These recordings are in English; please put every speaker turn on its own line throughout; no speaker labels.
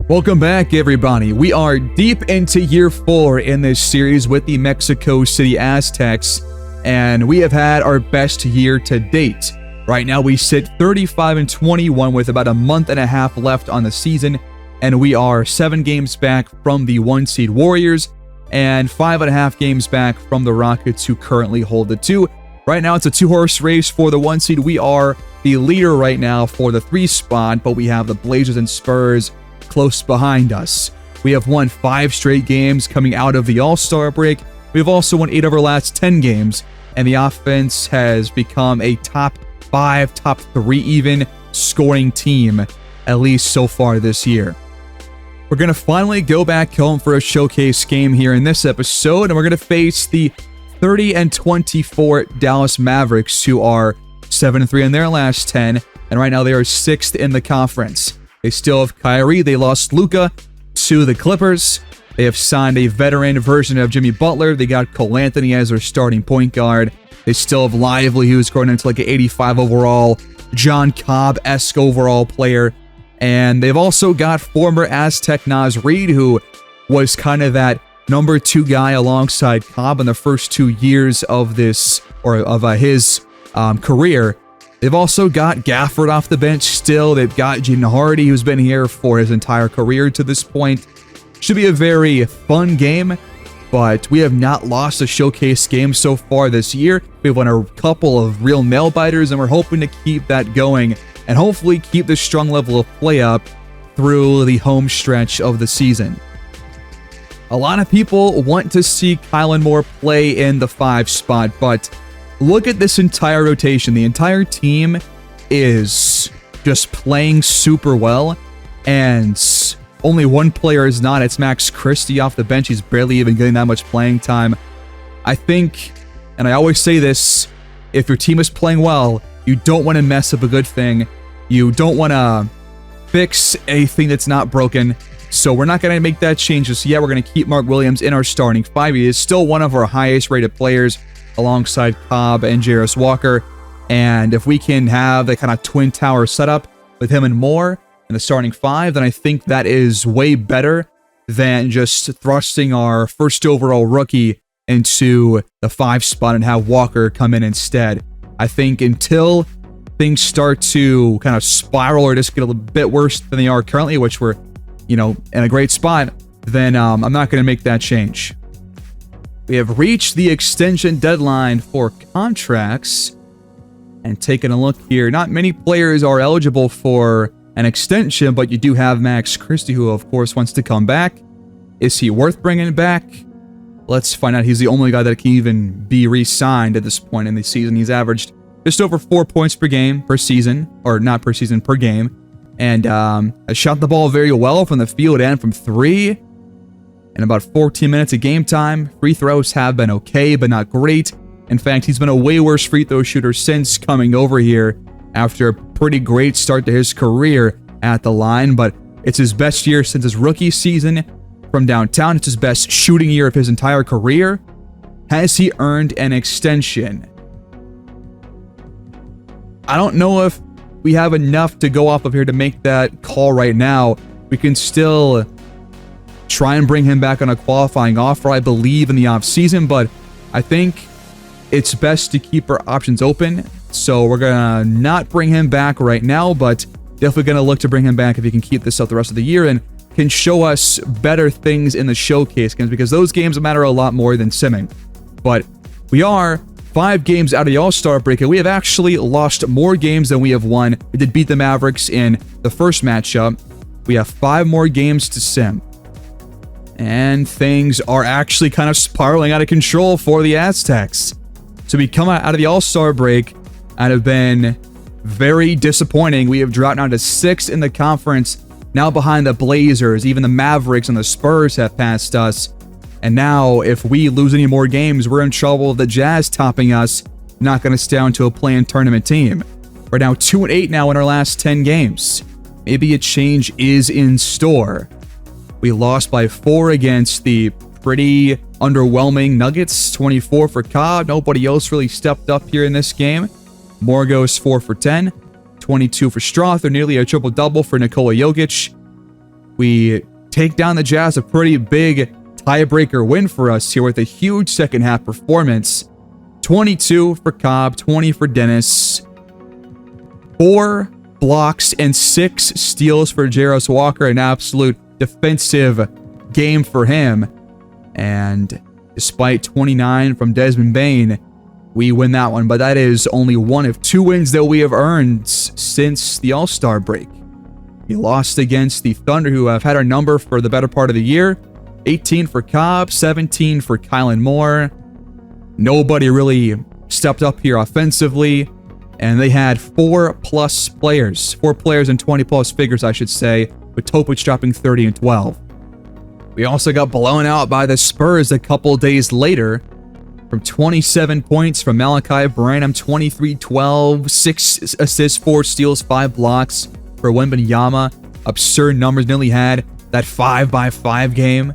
Welcome back, everybody. We are deep into year 4 in this series with the Mexico City Aztecs, and we have had our best year to date. Right now, we sit 35-21 with about a month and a half left on the season, and we are 7 games back from the 1-seed Warriors and 5.5 games back from the Rockets, who currently hold the 2. Right now, it's a 2-horse race for the 1-seed. We are the leader right now for the 3 spot, but we have the Blazers and Spurs close behind us. We have won 5 straight games coming out of the All-Star break. We've also won 8 of our last 10 games, and the offense has become a top 5, top 3 even scoring team, at least so far this year. We're going to finally go back home for a showcase game here in this episode, and we're going to face the 30-24 Dallas Mavericks, who are 7-3 in their last 10, and right now they are 6th in the conference. They still have Kyrie. They lost Luka to the Clippers. They have signed a veteran version of Jimmy Butler. They got Cole Anthony as their starting point guard. They still have Lively, who's grown into like an 85 overall, John Cobb-esque overall player. And they've also got former Aztec Naz Reid, who was kind of that number 2 guy alongside Cobb in the first 2 years of this, or of his career. They've also got Gafford off the bench still. They've got Jaden Hardy, who's been here for his entire career to this point. Should be a very fun game, but we have not lost a showcase game so far this year. We've won a couple of real nail-biters, and we're hoping to keep that going and hopefully keep this strong level of play up through the home stretch of the season. A lot of people want to see Kylan Moore play in the 5 spot, but look at this entire rotation. The entire team is just playing super well, and only one player is not. It's Max Christie off the bench. He's barely even getting that much playing time. I think, and I always say this, if your team is playing well, you don't want to mess up a good thing. You don't want to fix a thing that's not broken. So we're not going to make that change just yet. We're going to keep Mark Williams in our starting 5. He is still one of our highest rated players, alongside Cobb and Jarris Walker. And if we can have the kind of twin tower setup with him and Moore in the starting 5, then I think that is way better than just thrusting our first overall rookie into the 5 spot and have Walker come in instead. I think until things start to kind of spiral or just get a little bit worse than they are currently, which we're, in a great spot, then I'm not going to make that change. We have reached the extension deadline for contracts, and taking a look here, not many players are eligible for an extension, but you do have Max Christie, who of course wants to come back. Is he worth bringing back? Let's find out. He's the only guy that can even be re-signed at this point in the season. He's averaged just over 4 points per game per season, or not per season, per game, and has shot the ball very well from the field and from 3. In about 14 minutes of game time. Free throws have been okay, but not great. In fact, he's been a way worse free throw shooter since coming over here after a pretty great start to his career at the line, but it's his best year since his rookie season from downtown. It's his best shooting year of his entire career. Has he earned an extension? I don't know if we have enough to go off of here to make that call right now. We can still try and bring him back on a qualifying offer, I believe, in the offseason, but I think it's best to keep our options open. So we're going to not bring him back right now, but definitely going to look to bring him back if he can keep this up the rest of the year and can show us better things in the showcase games, because those games matter a lot more than simming. But we are 5 games out of the All-Star break, and we have actually lost more games than we have won. We did beat the Mavericks in the first matchup. We have 5 more games to sim. And things are actually kind of spiraling out of control for the Aztecs. So we come out of the All-Star break and have been very disappointing. We have dropped down to 6th in the conference, now behind the Blazers. Even the Mavericks and the Spurs have passed us. And now, if we lose any more games, we're in trouble with the Jazz topping us, not going to stay on to a play-in tournament team. We're now 2-8 now in our last 10 games. Maybe a change is in store. We lost by 4 against the pretty underwhelming Nuggets, 24 for Cobb. Nobody else really stepped up here in this game. Moore goes 4 for 10, 22 for Strother, nearly a triple-double for Nikola Jokic. We take down the Jazz, a pretty big tiebreaker win for us here with a huge second half performance. 22 for Cobb, 20 for Dennis. 4 blocks and 6 steals for Jarris Walker. An absolute defensive game for him. And despite 29 from Desmond Bane, we win that one. But that is only one of 2 wins that we have earned since the All-Star break. We lost against the Thunder, who have had our number for the better part of the year. 18 for Cobb, 17 for Kylan Moore. Nobody really stepped up here offensively. And they had 4+ players. 4 players in 20+ figures, I should say, with Topic dropping 30 and 12. We also got blown out by the Spurs a couple days later from 27 points from Malachi Branham, 23-12, 6 assists, 4 steals, 5 blocks for Wembanyama. Absurd numbers, nearly had that 5-by-5 game.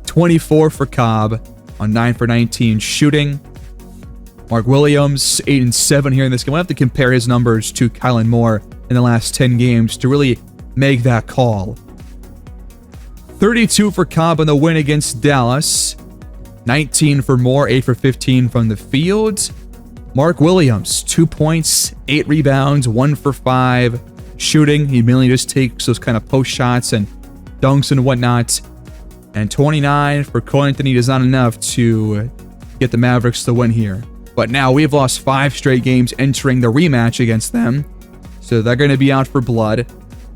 24 for Cobb on 9 for 19 shooting. Mark Williams, 8 and 7 here in this game. We'll have to compare his numbers to Kylan Moore in the last 10 games to really make that call. 32 for Cobb in the win against Dallas. 19 for Moore, 8 for 15 from the field. Mark Williams, 2 points, 8 rebounds, 1 for 5 shooting. He mainly just takes those kind of post shots and dunks and whatnot. And 29 for Cole Anthony is not enough to get the Mavericks the win here. But now we've lost 5 straight games entering the rematch against them. So they're going to be out for blood.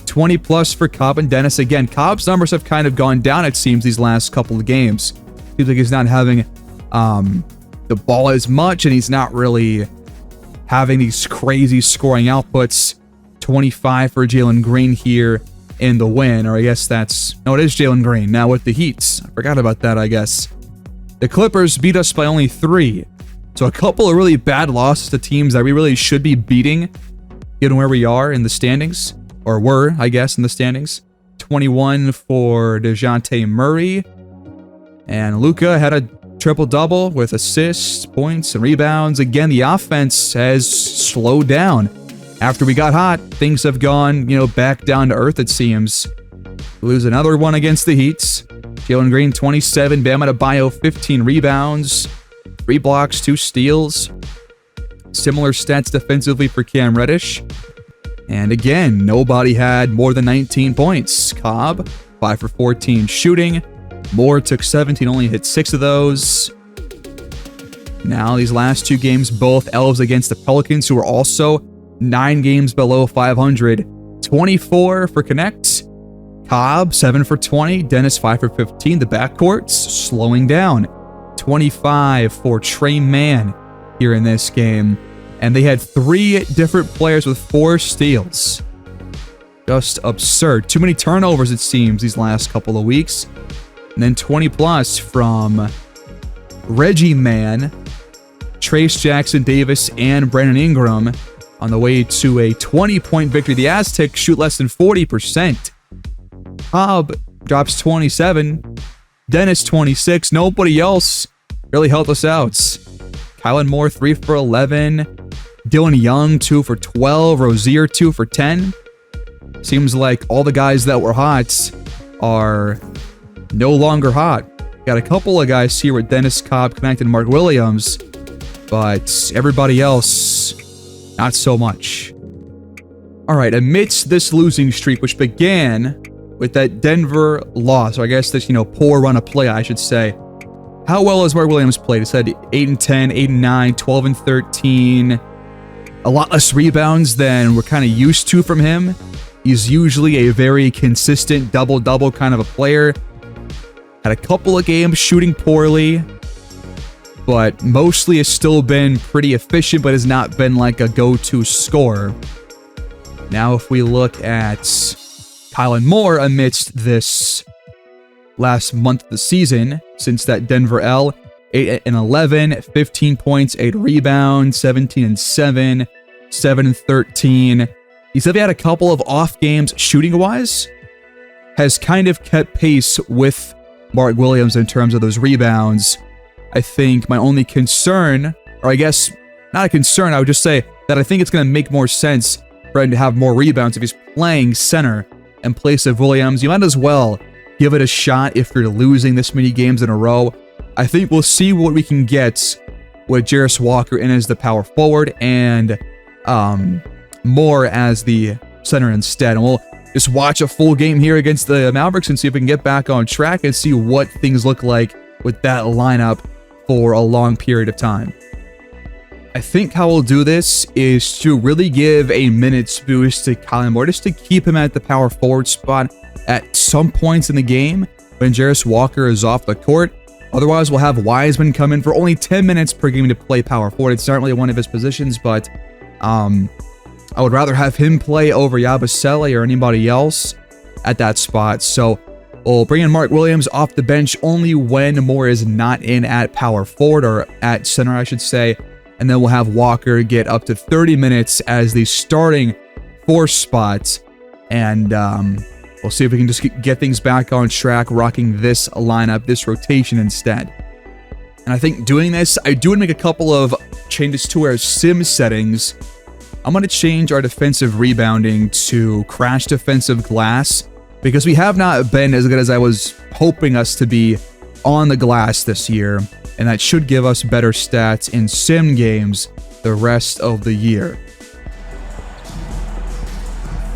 20+ for Cobb and Dennis. Again, Cobb's numbers have kind of gone down, it seems, these last couple of games. Seems like he's not having the ball as much, and he's not really having these crazy scoring outputs. 25 for Jalen Green here in the win. Or I guess that's... No, it is Jalen Green now with the Heat. I forgot about that, I guess. The Clippers beat us by only 3. So a couple of really bad losses to teams that we really should be beating, given where we are in the standings. Or were, I guess, in the standings. 21 for DeJounte Murray. And Luka had a triple-double with assists, points, and rebounds. Again, the offense has slowed down. After we got hot, things have gone, back down to earth, it seems. We lose another one against the Heat. Jalen Green, 27. Bam Adebayo, 15 rebounds. 3 blocks, 2 steals. Similar stats defensively for Cam Reddish. And again, nobody had more than 19 points. Cobb, 5 for 14 shooting. Moore took 17, only hit 6 of those. Now, these last 2 games, both Elves against the Pelicans, who are also 9 games below 500. 24 for Connect. Cobb, 7 for 20. Dennis, 5 for 15. The backcourt's slowing down. 25 for Trey Mann here in this game. And they had 3 different players with 4 steals. Just absurd. Too many turnovers, it seems, these last couple of weeks. And then 20+ from Reggie Mann, Trace Jackson Davis, and Brandon Ingram on the way to a 20-point victory. The Aztecs shoot less than 40%. Cobb drops 27. Dennis, 26. Nobody else really helped us out. Kylan Moore, 3 for 11. Dylan Young, 2 for 12. Rozier, 2 for 10. Seems like all the guys that were hot are no longer hot. Got a couple of guys here with Dennis, Cobb, Connect, and Mark Williams. But everybody else, not so much. All right, amidst this losing streak, which began with that Denver loss, or I guess this, poor run of play, I should say. How well has Mark Williams played? He said 8 and 10, 8 and 9, 12 and 13. A lot less rebounds than we're kind of used to from him. He's usually a very consistent double-double kind of a player. Had a couple of games shooting poorly, but mostly has still been pretty efficient, but has not been like a go-to scorer. Now, if we look at Kylan Moore amidst this last month of the season, since that Denver L, 8 and 11, 15 points, 8 rebounds, 17 and 7, 7 and 13. He's had a couple of off games shooting-wise, has kind of kept pace with Mark Williams in terms of those rebounds. I think my only concern, or I guess not a concern, I would just say that I think it's going to make more sense for him to have more rebounds if he's playing center in place of Williams. You might as well give it a shot if you're losing this many games in a row. I think we'll see what we can get with Jarace Walker in as the power forward and Moore as the center instead. And we'll just watch a full game here against the Mavericks and see if we can get back on track and see what things look like with that lineup for a long period of time. I think how we'll do this is to really give a minutes boost to Kyler Moore, just to keep him at the power forward spot at some points in the game when Jarace Walker is off the court. Otherwise, we'll have Wiseman come in for only 10 minutes per game to play power forward. It's not really one of his positions, but I would rather have him play over Yabusele or anybody else at that spot. So we'll bring in Mark Williams off the bench only when Moore is not in at power forward, or at center, I should say. And then we'll have Walker get up to 30 minutes as the starting 4 spot. And we'll see if we can just get things back on track, rocking this lineup, this rotation instead. And I think doing this, I do want to make a couple of changes to our sim settings. I'm going to change our defensive rebounding to crash defensive glass, because we have not been as good as I was hoping us to be on the glass this year. And that should give us better stats in sim games the rest of the year.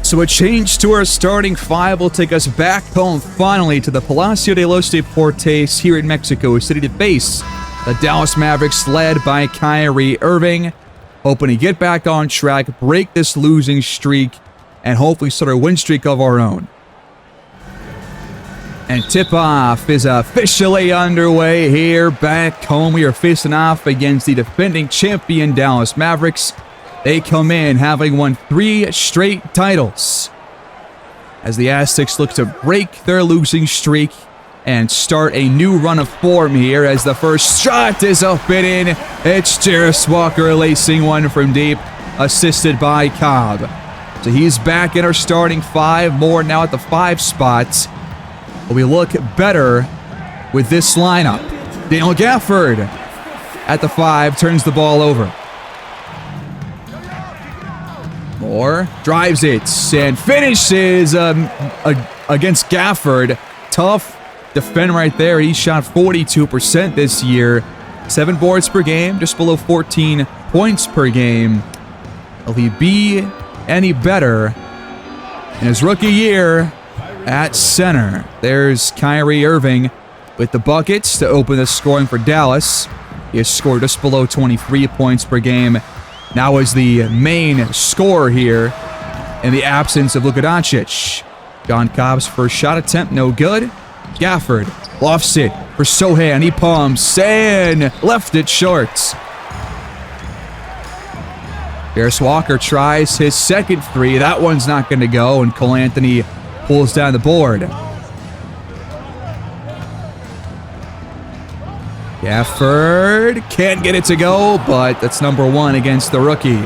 So a change to our starting 5 will take us back home finally to the Palacio de los Deportes here in Mexico City to face the Dallas Mavericks led by Kyrie Irving. Hoping to get back on track, break this losing streak, and hopefully start a win streak of our own. And tip-off is officially underway here back home. We are facing off against the defending champion Dallas Mavericks. They come in having won 3 straight titles, as the Aztecs look to break their losing streak and start a new run of form here, as the first shot is up and in. It's Jarace Walker lacing one from deep, assisted by Cobb. So he's back in our starting 5, Moore now at the 5 spot. We look better with this lineup. Daniel Gafford at the 5 turns the ball over. Moore drives it and finishes against Gafford. Tough defend right there. He shot 42% this year. 7 boards per game, just below 14 points per game. Will he be any better in his rookie year at center? There's Kyrie Irving with the buckets to open the scoring for Dallas. He has scored just below 23 points per game. Now is the main scorer here in the absence of Luka Doncic. John Cobb's first shot attempt, no good. Gafford lofts it for Sohan. He pumps and left it short. Jarace Walker tries his second 3. That one's not going to go, and Cole Anthony pulls down the board. Gafford can't get it to go, but that's number 1 against the rookie.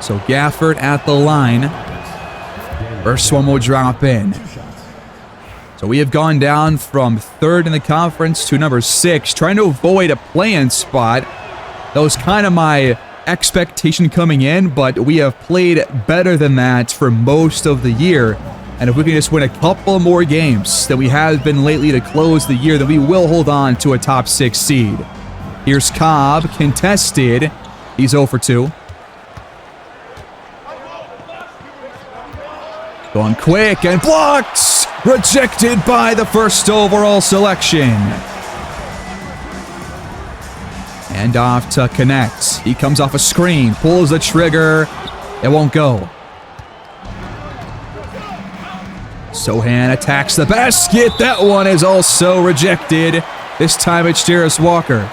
So Gafford at the line. First one will drop in. So we have gone down from 3rd in the conference to number 6, trying to avoid a play-in spot. That was kind of my expectation coming in, but we have played better than that for most of the year. And if we can just win a couple more games that we have been lately to close the year, then we will hold on to a top 6 seed. Here's Cobb, contested. He's 0 for 2. Going quick and blocked! Rejected by the first overall selection. And off to connect. He comes off a screen, pulls the trigger. It won't go. Sohan attacks the basket. That one is also rejected. This time it's Jarace Walker.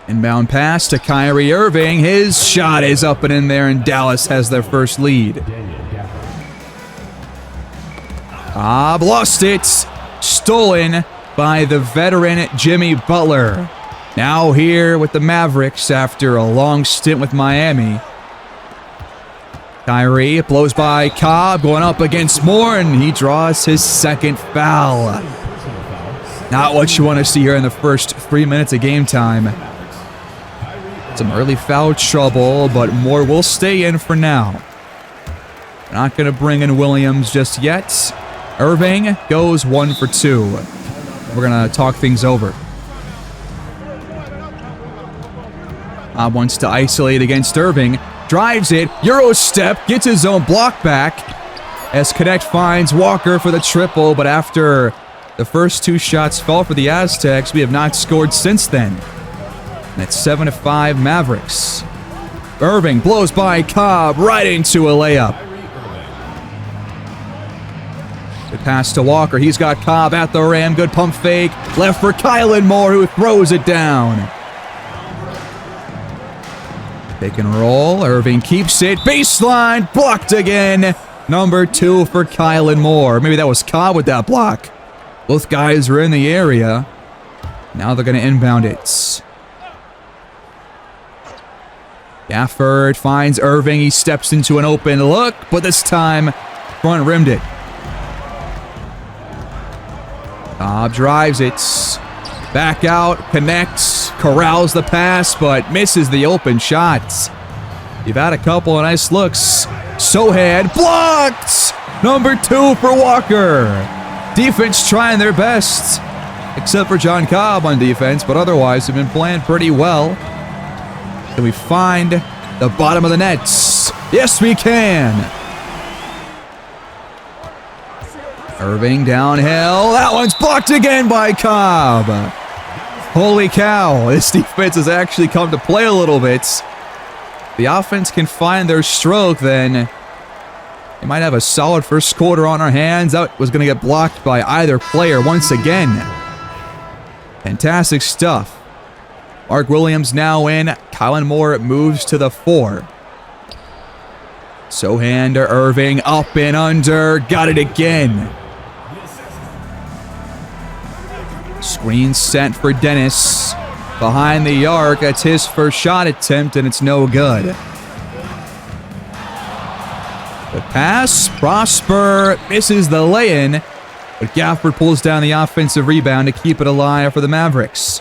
Inbound pass to Kyrie Irving. His shot is up and in there, and Dallas has their first lead. Cobb lost it. Stolen by the veteran Jimmy Butler. Now here with the Mavericks after a long stint with Miami. Kyrie blows by Cobb, going up against Moore, and he draws his second foul. Not what you want to see here in the first 3 minutes of game time. Some early foul trouble, but Moore will stay in for now. Not going to bring in Williams just yet. Irving goes 1 for 2. We're going to talk things over. Cobb wants to isolate against Irving. Drives it. Euro step. Gets his own block back. As Connect finds Walker for the triple. But after the first 2 shots fell for the Aztecs, we have not scored since then. And it's 7-5 Mavericks. Irving blows by Cobb right into a layup. Good pass to Walker. He's got Cobb at the rim. Good pump fake. Left for Kylan Moore, who throws it down. Pick and roll. Irving keeps it. Baseline. Blocked again. Number 2 for Kylan Moore. Maybe that was Cobb with that block. Both guys are in the area. Now they're going to inbound it. Gafford finds Irving. He steps into an open look, but this time front rimmed it. Cobb drives it. Back out, connects, corrals the pass, but misses the open shots. You've had a couple of nice looks. Sohan blocked! Number 2 for Walker. Defense trying their best, except for John Cobb on defense, but otherwise they've been playing pretty well. Can we find the bottom of the nets? Yes, we can. Irving downhill. That one's blocked again by Cobb. Holy cow. This defense has actually come to play a little bit. The offense can find their stroke, then they might have a solid first quarter on our hands. That was going to get blocked by either player once again. Fantastic stuff. Mark Williams now in. Kylan Moore moves to the 4. Sohan to Irving. Up and under. Got it again. Screen set for Dennis. Behind the arc. That's his first shot attempt, and it's no good. The pass. Prosper misses the lay-in, but Gafford pulls down the offensive rebound to keep it alive for the Mavericks.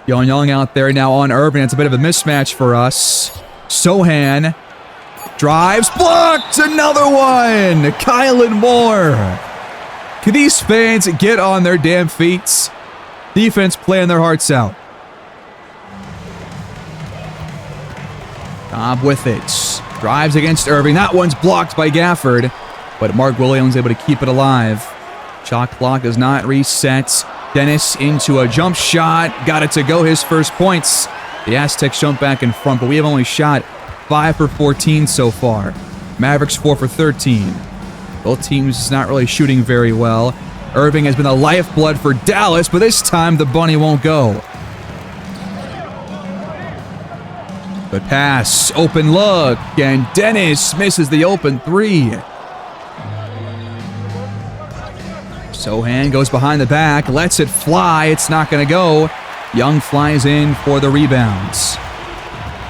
Young out there now on Irving. It's a bit of a mismatch for us. Sohan drives, blocked, another one. Kylan Moore. Can these fans get on their damn feet? Defense playing their hearts out. Cobb with it. Drives against Irving. That one's blocked by Gafford, but Mark Williams able to keep it alive. Shot clock is not reset. Dennis into a jump shot. Got it to go, his first points. The Aztecs jump back in front, but we have only shot 5 for 14 so far. Mavericks 4 for 13. Both teams not really shooting very well. Irving has been the lifeblood for Dallas, but this time the bunny won't go. Good pass, open look, and Dennis misses the open 3. Sohan goes behind the back, lets it fly. It's not going to go. Young flies in for the rebounds.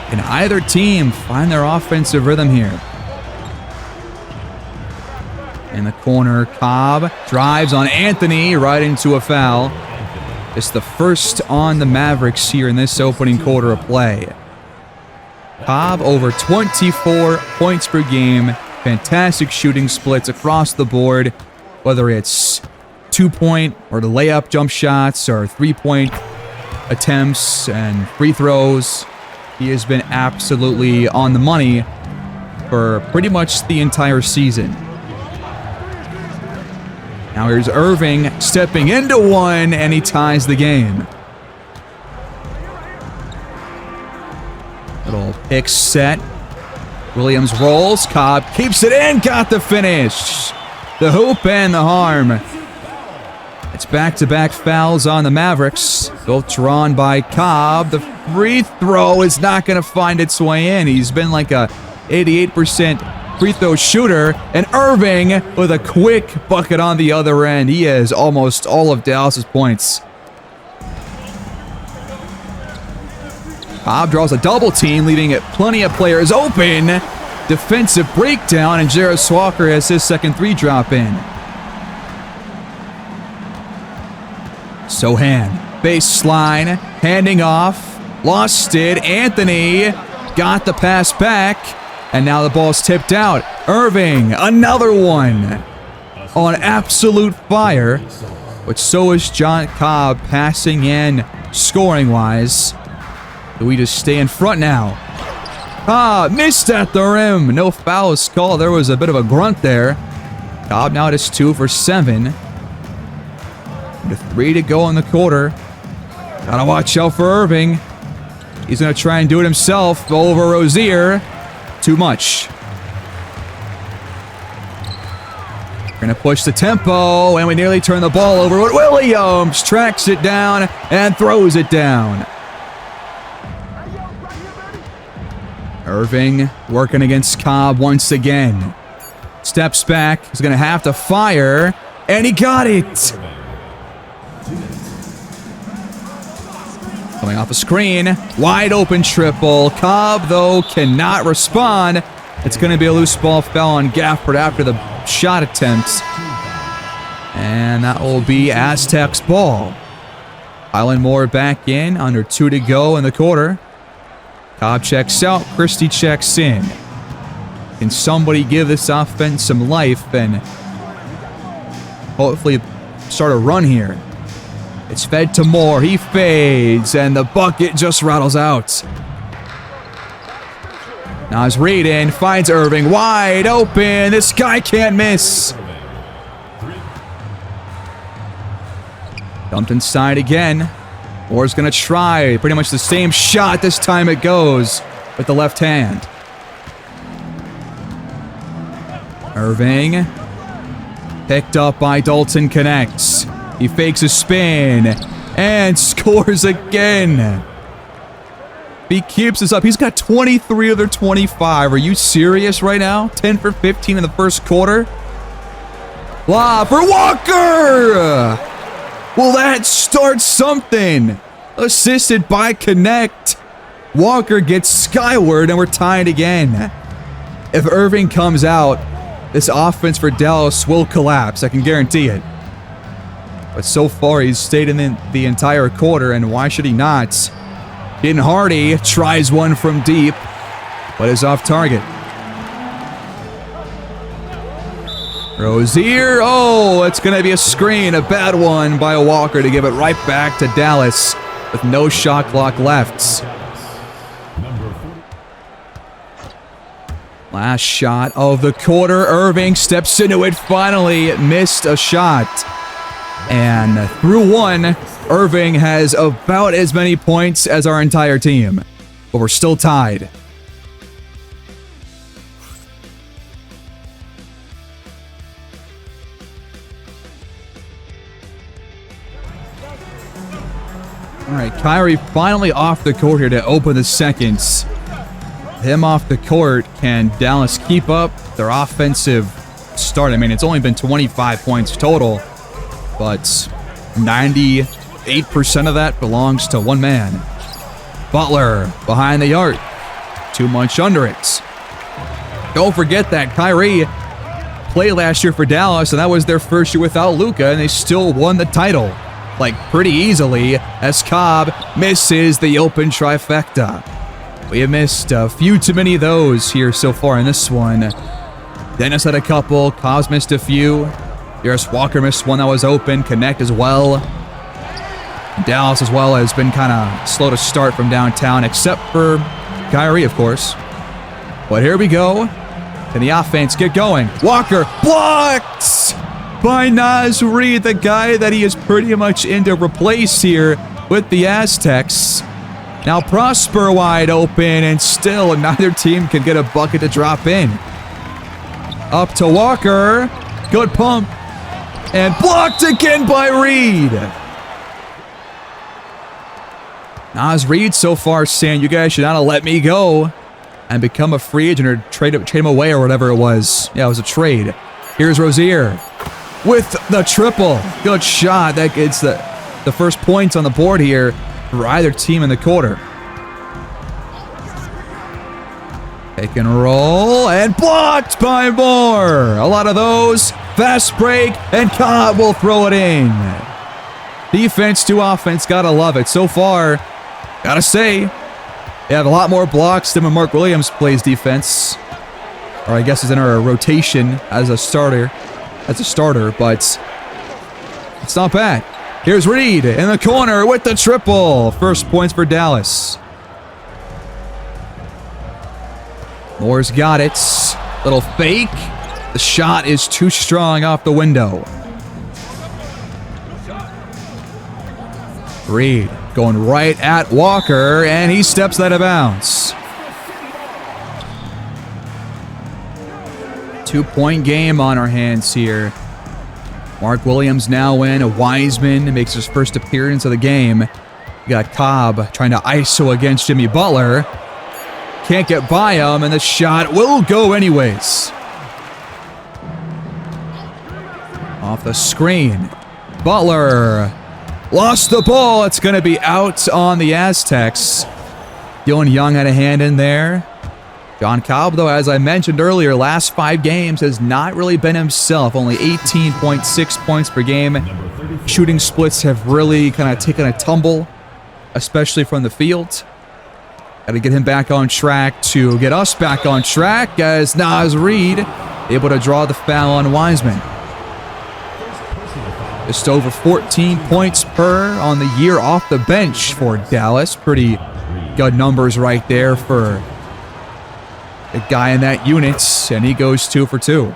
Can either team find their offensive rhythm here? In the corner, Cobb drives on Anthony right into a foul. It's the first on the Mavericks here in this opening quarter of play. Cobb over 24 points per game. Fantastic shooting splits across the board, whether it's 2-point or the layup jump shots or 3-point attempts and free throws. He has been absolutely on the money for pretty much the entire season. Now here's Irving stepping into one, and he ties the game. Little pick set. Williams rolls. Cobb keeps it in. Got the finish. The hoop and the harm. It's back-to-back fouls on the Mavericks. Both drawn by Cobb. The free throw is not going to find its way in. He's been like a 88% free throw shooter. And Irving with a quick bucket on the other end. He has almost all of Dallas's points. Cobb draws a double team, leaving it plenty of players open. Defensive breakdown, and Jarris Walker has his second 3 drop in. Sohan, baseline, handing off. Lost it. Anthony got the pass back. And now the ball's tipped out. Irving, another one. On absolute fire. But so is John Cobb passing in scoring-wise. Do we just stay in front now? Cobb missed at the rim. No fouls called. There was a bit of a grunt there. Cobb now just 2 for 7. With 3 to go in the quarter. Gotta watch out for Irving. He's gonna try and do it himself over Rozier. Too much. Gonna push the tempo, and we nearly turn the ball over, but Williams tracks it down and throws it down. Irving working against Cobb once again. Steps back, he's gonna have to fire, and he got it! Coming off a screen, wide open triple. Cobb, though, cannot respond. It's going to be a loose ball foul on Gafford after the shot attempt. And that will be Aztecs ball. Island Moore back in, under 2 to go in the quarter. Cobb checks out, Christie checks in. Can somebody give this offense some life and hopefully start a run here? It's fed to Moore. He fades, and the bucket just rattles out. Naz Reid in, finds Irving wide open. This guy can't miss. Dumped inside again. Moore's going to try pretty much the same shot. This time it goes with the left hand. Irving picked up by Dalton, connects. He fakes a spin and scores again. He keeps this up. He's got 23 of their 25. Are you serious right now? 10 for 15 in the first quarter. Lob for Walker. Will that start something? Assisted by Connect. Walker gets skyward, and we're tied again. If Irving comes out, this offense for Dallas will collapse. I can guarantee it. But so far, he's stayed in the entire quarter, and why should he not? Getting Hardy tries one from deep, but is off target. Rozier, oh, it's going to be a screen, a bad one by Walker to give it right back to Dallas with no shot clock left. Last shot of the quarter, Irving steps into it finally, missed a shot. And through one, Irving has about as many points as our entire team. But we're still tied. All right, Kyrie finally off the court here to open the seconds. Him off the court, can Dallas keep up their offensive start? I mean, it's only been 25 points total, but 98% of that belongs to one man. Butler behind the arc. Too much under it. Don't forget that Kyrie played last year for Dallas, and that was their first year without Luka, and they still won the title. Like, pretty easily, as Cobb misses the open trifecta. We have missed a few too many of those here so far in this one. Dennis had a couple. Cobb's missed a few. Darius Walker missed one that was open. Connect as well. Dallas as well has been kind of slow to start from downtown, except for Kyrie, of course. But here we go. Can the offense get going? Walker blocked by Naz Reid, the guy that he is pretty much in to replace here with the Aztecs. Now Prosper wide open, and still neither team can get a bucket to drop in. Up to Walker. Good pump. And blocked again by Reid. Naz Reid so far saying, you guys should not have let me go and become a free agent or trade him away or whatever it was. Yeah, it was a trade. Here's Rozier with the triple. Good shot. That gets the first points on the board here for either team in the quarter. Pick and roll, and blocked by Moore. A lot of those. Fast break, and Cobb will throw it in. Defense to offense, gotta love it. So far, Gotta say, they have a lot more blocks than when Mark Williams plays defense. Or I guess is in our rotation as a starter. But it's not bad. Here's Reed in the corner with the triple. First points for Dallas. Moore's got it. Little fake. The shot is too strong off the window. Reed going right at Walker, and he steps out of bounds. 2-point game on our hands here. Mark Williams now in. Wiseman makes his first appearance of the game. You got Cobb trying to ISO against Jimmy Butler. Can't get by him, and the shot will go anyways. Off the screen. Butler lost the ball. It's going to be out on the Aztecs. Dylan Young had a hand in there. John Cobb, though, as I mentioned earlier, last 5 games has not really been himself. Only 18.6 points per game. Shooting splits have really kind of taken a tumble, especially from the field. Got to get him back on track to get us back on track as Naz Reid able to draw the foul on Wiseman. Just over 14 points per on the year off the bench for Dallas. Pretty good numbers right there for a guy in that unit, and he goes 2 for 2.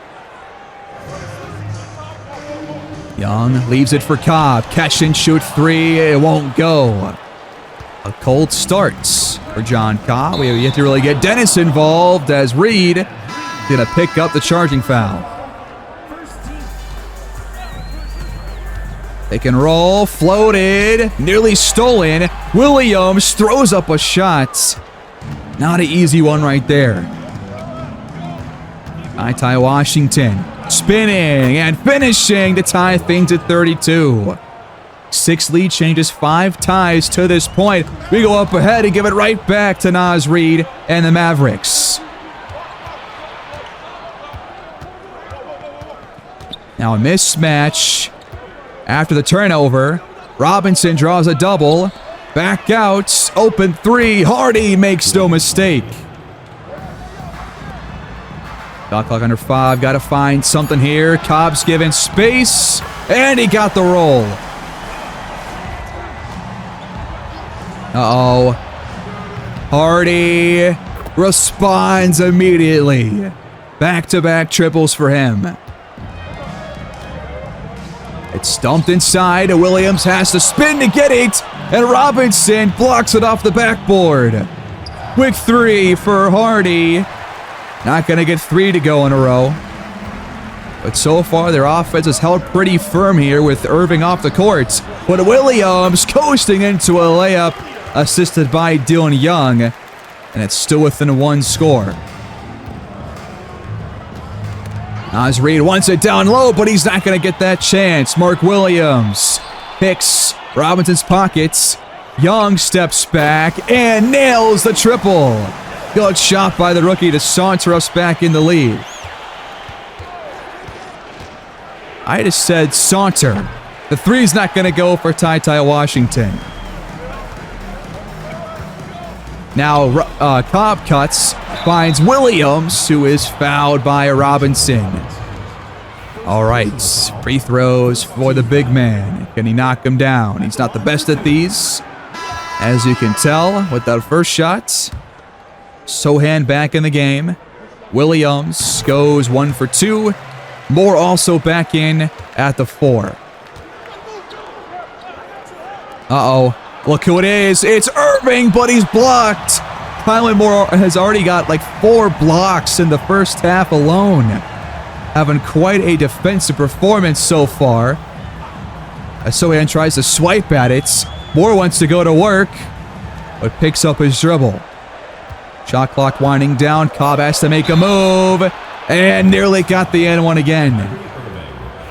Young leaves it for Cobb. Catch and shoot 3. It won't go. A cold start for John Cobb. We have to really get Dennis involved as Reed gonna pick up the charging foul. Pick and roll, floated, nearly stolen. Williams throws up a shot. Not an easy one right there. Ty Washington spinning and finishing to tie things at 32. 6 lead changes, 5 ties to this point. We go up ahead and give it right back to Naz Reid and the Mavericks. Now a mismatch. After the turnover, Robinson draws a double. Back out, open 3. Hardy makes no mistake. Shot clock under 5. Got to find something here. Cobb's given space, and he got the roll. Uh-oh. Hardy responds immediately. Back-to-back triples for him. It's dumped inside. Williams has to spin to get it, and Robinson blocks it off the backboard. Quick 3 for Hardy. Not going to get 3 to go in a row. But so far, their offense has held pretty firm here with Irving off the court. But Williams coasting into a layup assisted by Dylan Young, and it's still within 1 score. Naz Reid wants it down low, but he's not going to get that chance. Mark Williams picks Robinson's pockets. Young steps back and nails the triple. Good shot by the rookie to saunter us back in the lead. I just said saunter. The 3's not going to go for Ty Washington. Now Cobb cuts, finds Williams, who is fouled by Robinson. All right, free throws for the big man. Can he knock him down? He's not the best at these, as you can tell with that first shot. Sohan back in the game. Williams goes 1 for 2. Moore also back in at the 4. Uh-oh. Look who it is. It's Irving, but he's blocked. Kylan Moore has already got like 4 blocks in the first half alone. Having quite a defensive performance so far. As Sohan tries to swipe at it. Moore wants to go to work, but picks up his dribble. Shot clock winding down. Cobb has to make a move, and nearly got the end one again.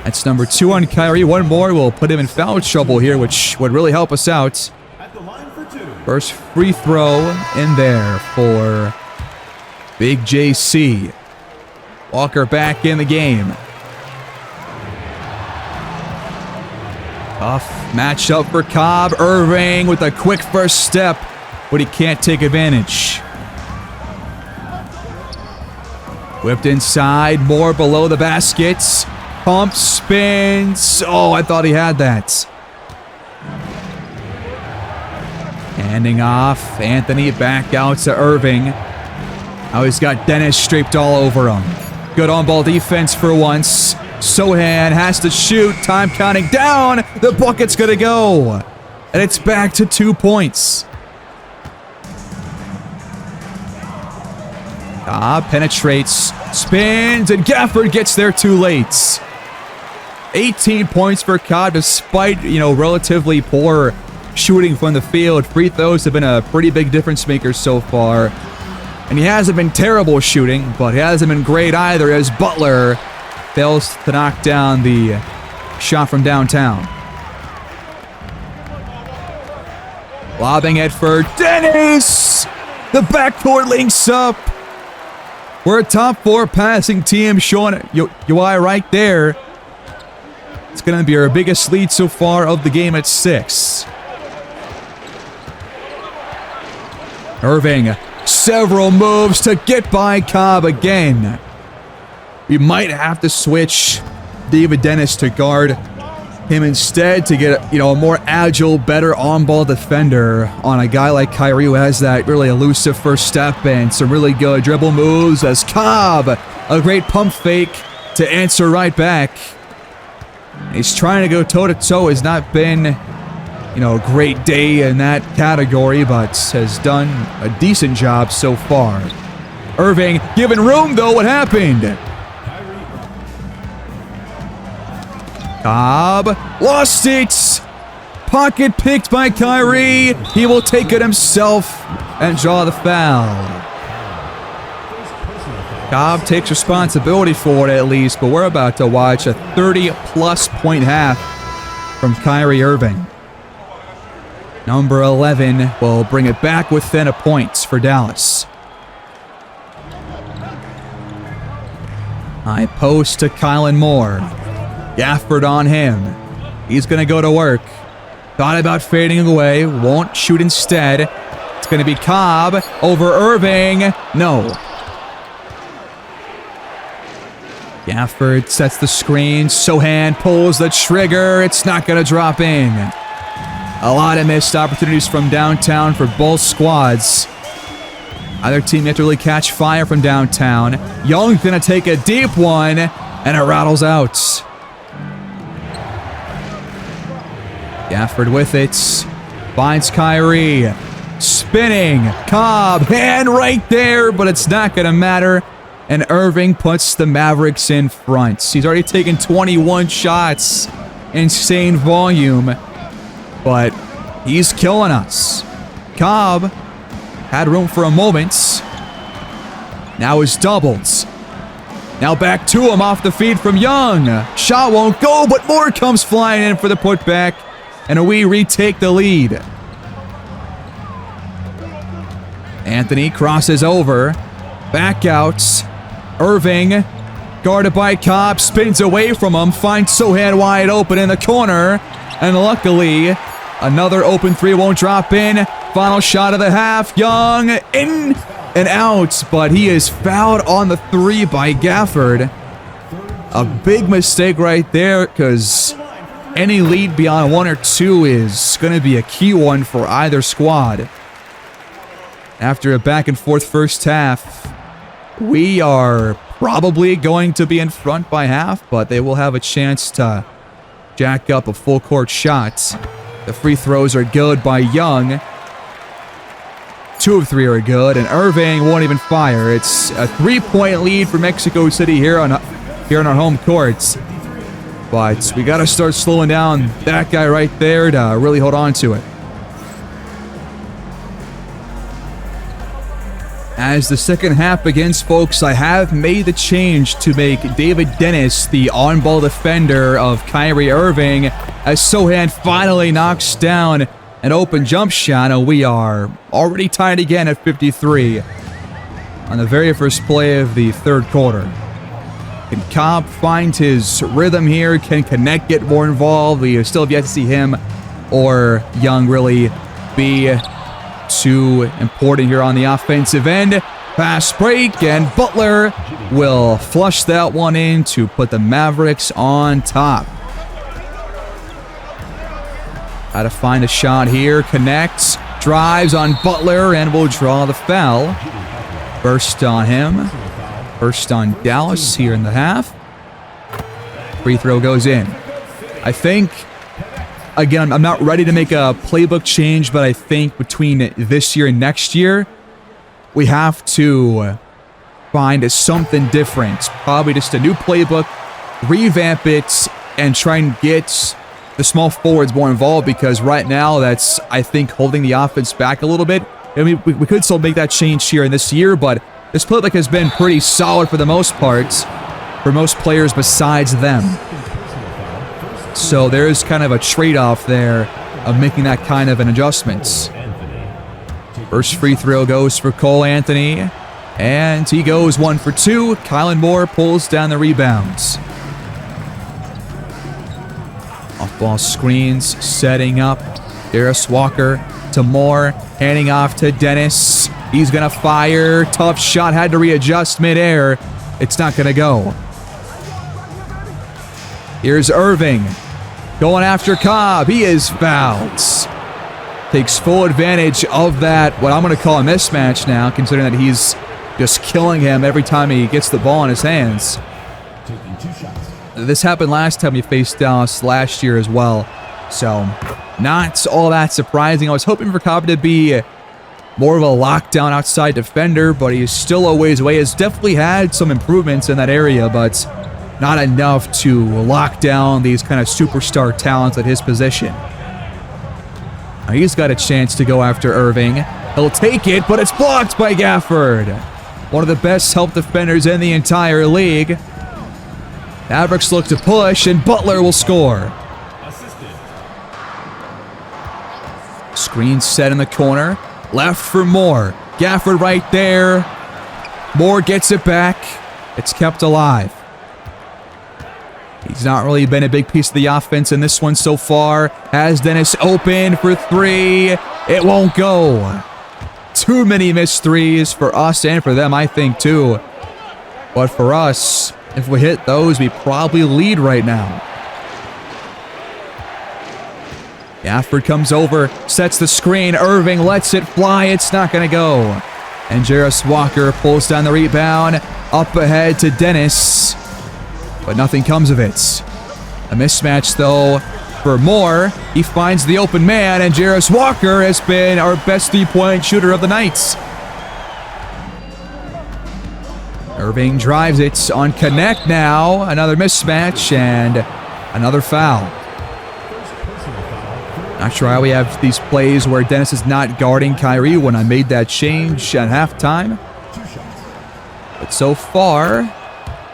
That's number 2 on Kyrie. 1 more will put him in foul trouble here, which would really help us out. First free throw in there for Big JC. Walker back in the game. Tough matchup for Cobb. Irving with a quick first step. but he can't take advantage. Whipped inside, more below the baskets. Pump spins. Oh, I thought he had that. Handing off. Anthony back out to Irving. Now he's got Dennis draped all over him. Good on-ball defense for once. Sohan has to shoot. Time counting down. The bucket's going to go. And it's back to 2 points. Penetrates, spins, and Gafford gets there too late. 18 points for Cobb despite, relatively poor shooting from the field. Free throws have been a pretty big difference maker so far. And he hasn't been terrible shooting, but he hasn't been great either as Butler fails to knock down the shot from downtown. Lobbing it for Dennis! The backcourt links up. We're a top 4 passing team, showing UI right there. It's going to be our biggest lead so far of the game at 6. Irving, several moves to get by Cobb again. We might have to switch David Dennis to guard him instead to get a more agile, better on-ball defender on a guy like Kyrie who has that really elusive first step and some really good dribble moves as Cobb, a great pump fake to answer right back. He's trying to go toe-to-toe. Has not been, a great day in that category, but has done a decent job so far. Irving given room, though. What happened? Cobb lost it. Pocket picked by Kyrie. He will take it himself and draw the foul. Cobb takes responsibility for it at least, but we're about to watch a 30-plus point half from Kyrie Irving. Number 11 will bring it back within a point for Dallas. High post to Kylan Moore. Gafford on him. He's going to go to work. Thought about fading away. Won't shoot instead. It's going to be Cobb over Irving. No. Gafford sets the screen. Sohan pulls the trigger. It's not going to drop in. A lot of missed opportunities from downtown for both squads. Either team yet to really catch fire from downtown. Young's going to take a deep one, and it rattles out. Gafford with it. Finds Kyrie. Spinning. Cobb. Hand right there, but it's not going to matter. And Irving puts the Mavericks in front. He's already taken 21 shots. Insane volume. But he's killing us. Cobb had room for a moment. Now is doubled. Now back to him off the feed from Young. Shot won't go, but Moore comes flying in for the putback. And we retake the lead. Anthony crosses over. Back out. Irving, guarded by Cobb, spins away from him, finds Sohan wide open in the corner, and luckily, another open three won't drop in. Final shot of the half, Young, in and out, but he is fouled on the three by Gafford. A big mistake right there, because any lead beyond 1 or 2 is going to be a key one for either squad. After a back-and-forth first half, we are probably going to be in front by half, but they will have a chance to jack up a full-court shot. The free throws are good by Young. 2 of 3 are good, and Irving won't even fire. It's a 3-point lead for Mexico City here on our home courts. But we got to start slowing down that guy right there to really hold on to it. As the second half begins, folks, I have made the change to make David Dennis the on-ball defender of Kyrie Irving as Sohan finally knocks down an open jump shot, and we are already tied again at 53 on the very first play of the third quarter. Can Cobb find his rhythm here? Can Connect get more involved? We still have yet to see him or Young really be too important here on the offensive end. Fast break, and Butler will flush that one in to put the Mavericks on top. How to find a shot here. Connects, drives on Butler, and will draw the foul. First on him. First on Dallas here in the half. Free throw goes in. I think, again, I'm not ready to make a playbook change, but I think between this year and next year, we have to find something different. Probably just a new playbook, revamp it, and try and get the small forwards more involved, because right now that's, I think, holding the offense back a little bit. I mean, we could still make that change here in this year, but this playbook has been pretty solid for the most part, for most players besides them. So there's kind of a trade-off there of making that kind of an adjustment. First free throw goes for Cole Anthony, and he goes 1 for 2. Kylan Moore pulls down the rebounds. Off-ball screens, setting up. Darius Walker to Moore, handing off to Dennis. He's going to fire. Tough shot, had to readjust midair. It's not going to go. Here's Irving going after Cobb. He is fouled. Takes full advantage of that, what I'm going to call a mismatch now, considering that he's just killing him every time he gets the ball in his hands. This happened last time we faced Dallas last year as well, so not all that surprising. I was hoping for Cobb to be more of a lockdown outside defender, but he's still a ways away. Has definitely had some improvements in that area, but not enough to lock down these kind of superstar talents at his position. Now he's got a chance to go after Irving. He'll take it, but it's blocked by Gafford. One of the best help defenders in the entire league. Mavericks look to push, and Butler will score. Screen set in the corner. Left for Moore. Gafford right there. Moore gets it back. It's kept alive. He's not really been a big piece of the offense in this one so far. Has Dennis open for 3. It won't go. Too many missed threes for us and for them, I think, too. But for us, if we hit those, we probably lead right now. Gafford comes over, sets the screen. Irving lets it fly. It's not going to go. And Darius Walker pulls down the rebound. Up ahead to Dennis. But nothing comes of it. A mismatch, though, for Moore. He finds the open man, and Darius Walker has been our best three-point shooter of the night. Irving drives it on connect now. Another mismatch and another foul. Not sure how we have these plays where Dennis is not guarding Kyrie when I made that change at halftime. But so far,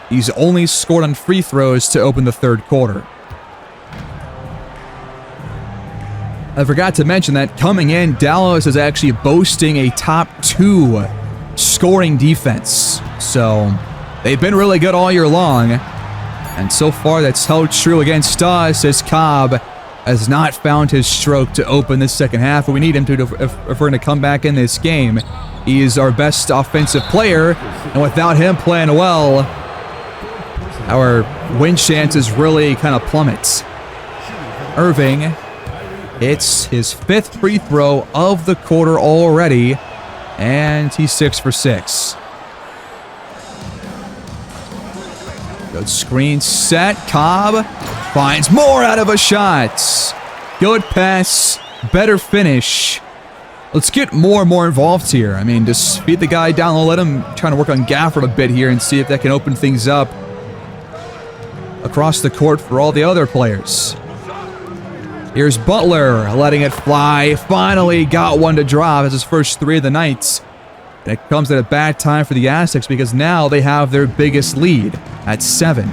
he's only scored on free throws to open the third quarter. I forgot to mention that coming in, Dallas is actually boasting a top 2 scoring defense. So they've been really good all year long. And so far that's held true against us, as Cobb has not found his stroke to open this second half. But we need him to if we're going to come back in this game. He is our best offensive player. And without him playing well, our win chances really kind of plummet. Irving hits his 5th free throw of the quarter already, and he's 6 for 6. Good screen set. Cobb finds Moore out of a shot. Good pass, better finish. Let's get more and more involved here. I mean, just feed the guy down low, let him try to work on Gafford a bit here and see if that can open things up across the court for all the other players. Here's Butler letting it fly. Finally got one to drop. It's his first 3 of the night. And it comes at a bad time for the Aztecs because now they have their biggest lead at 7.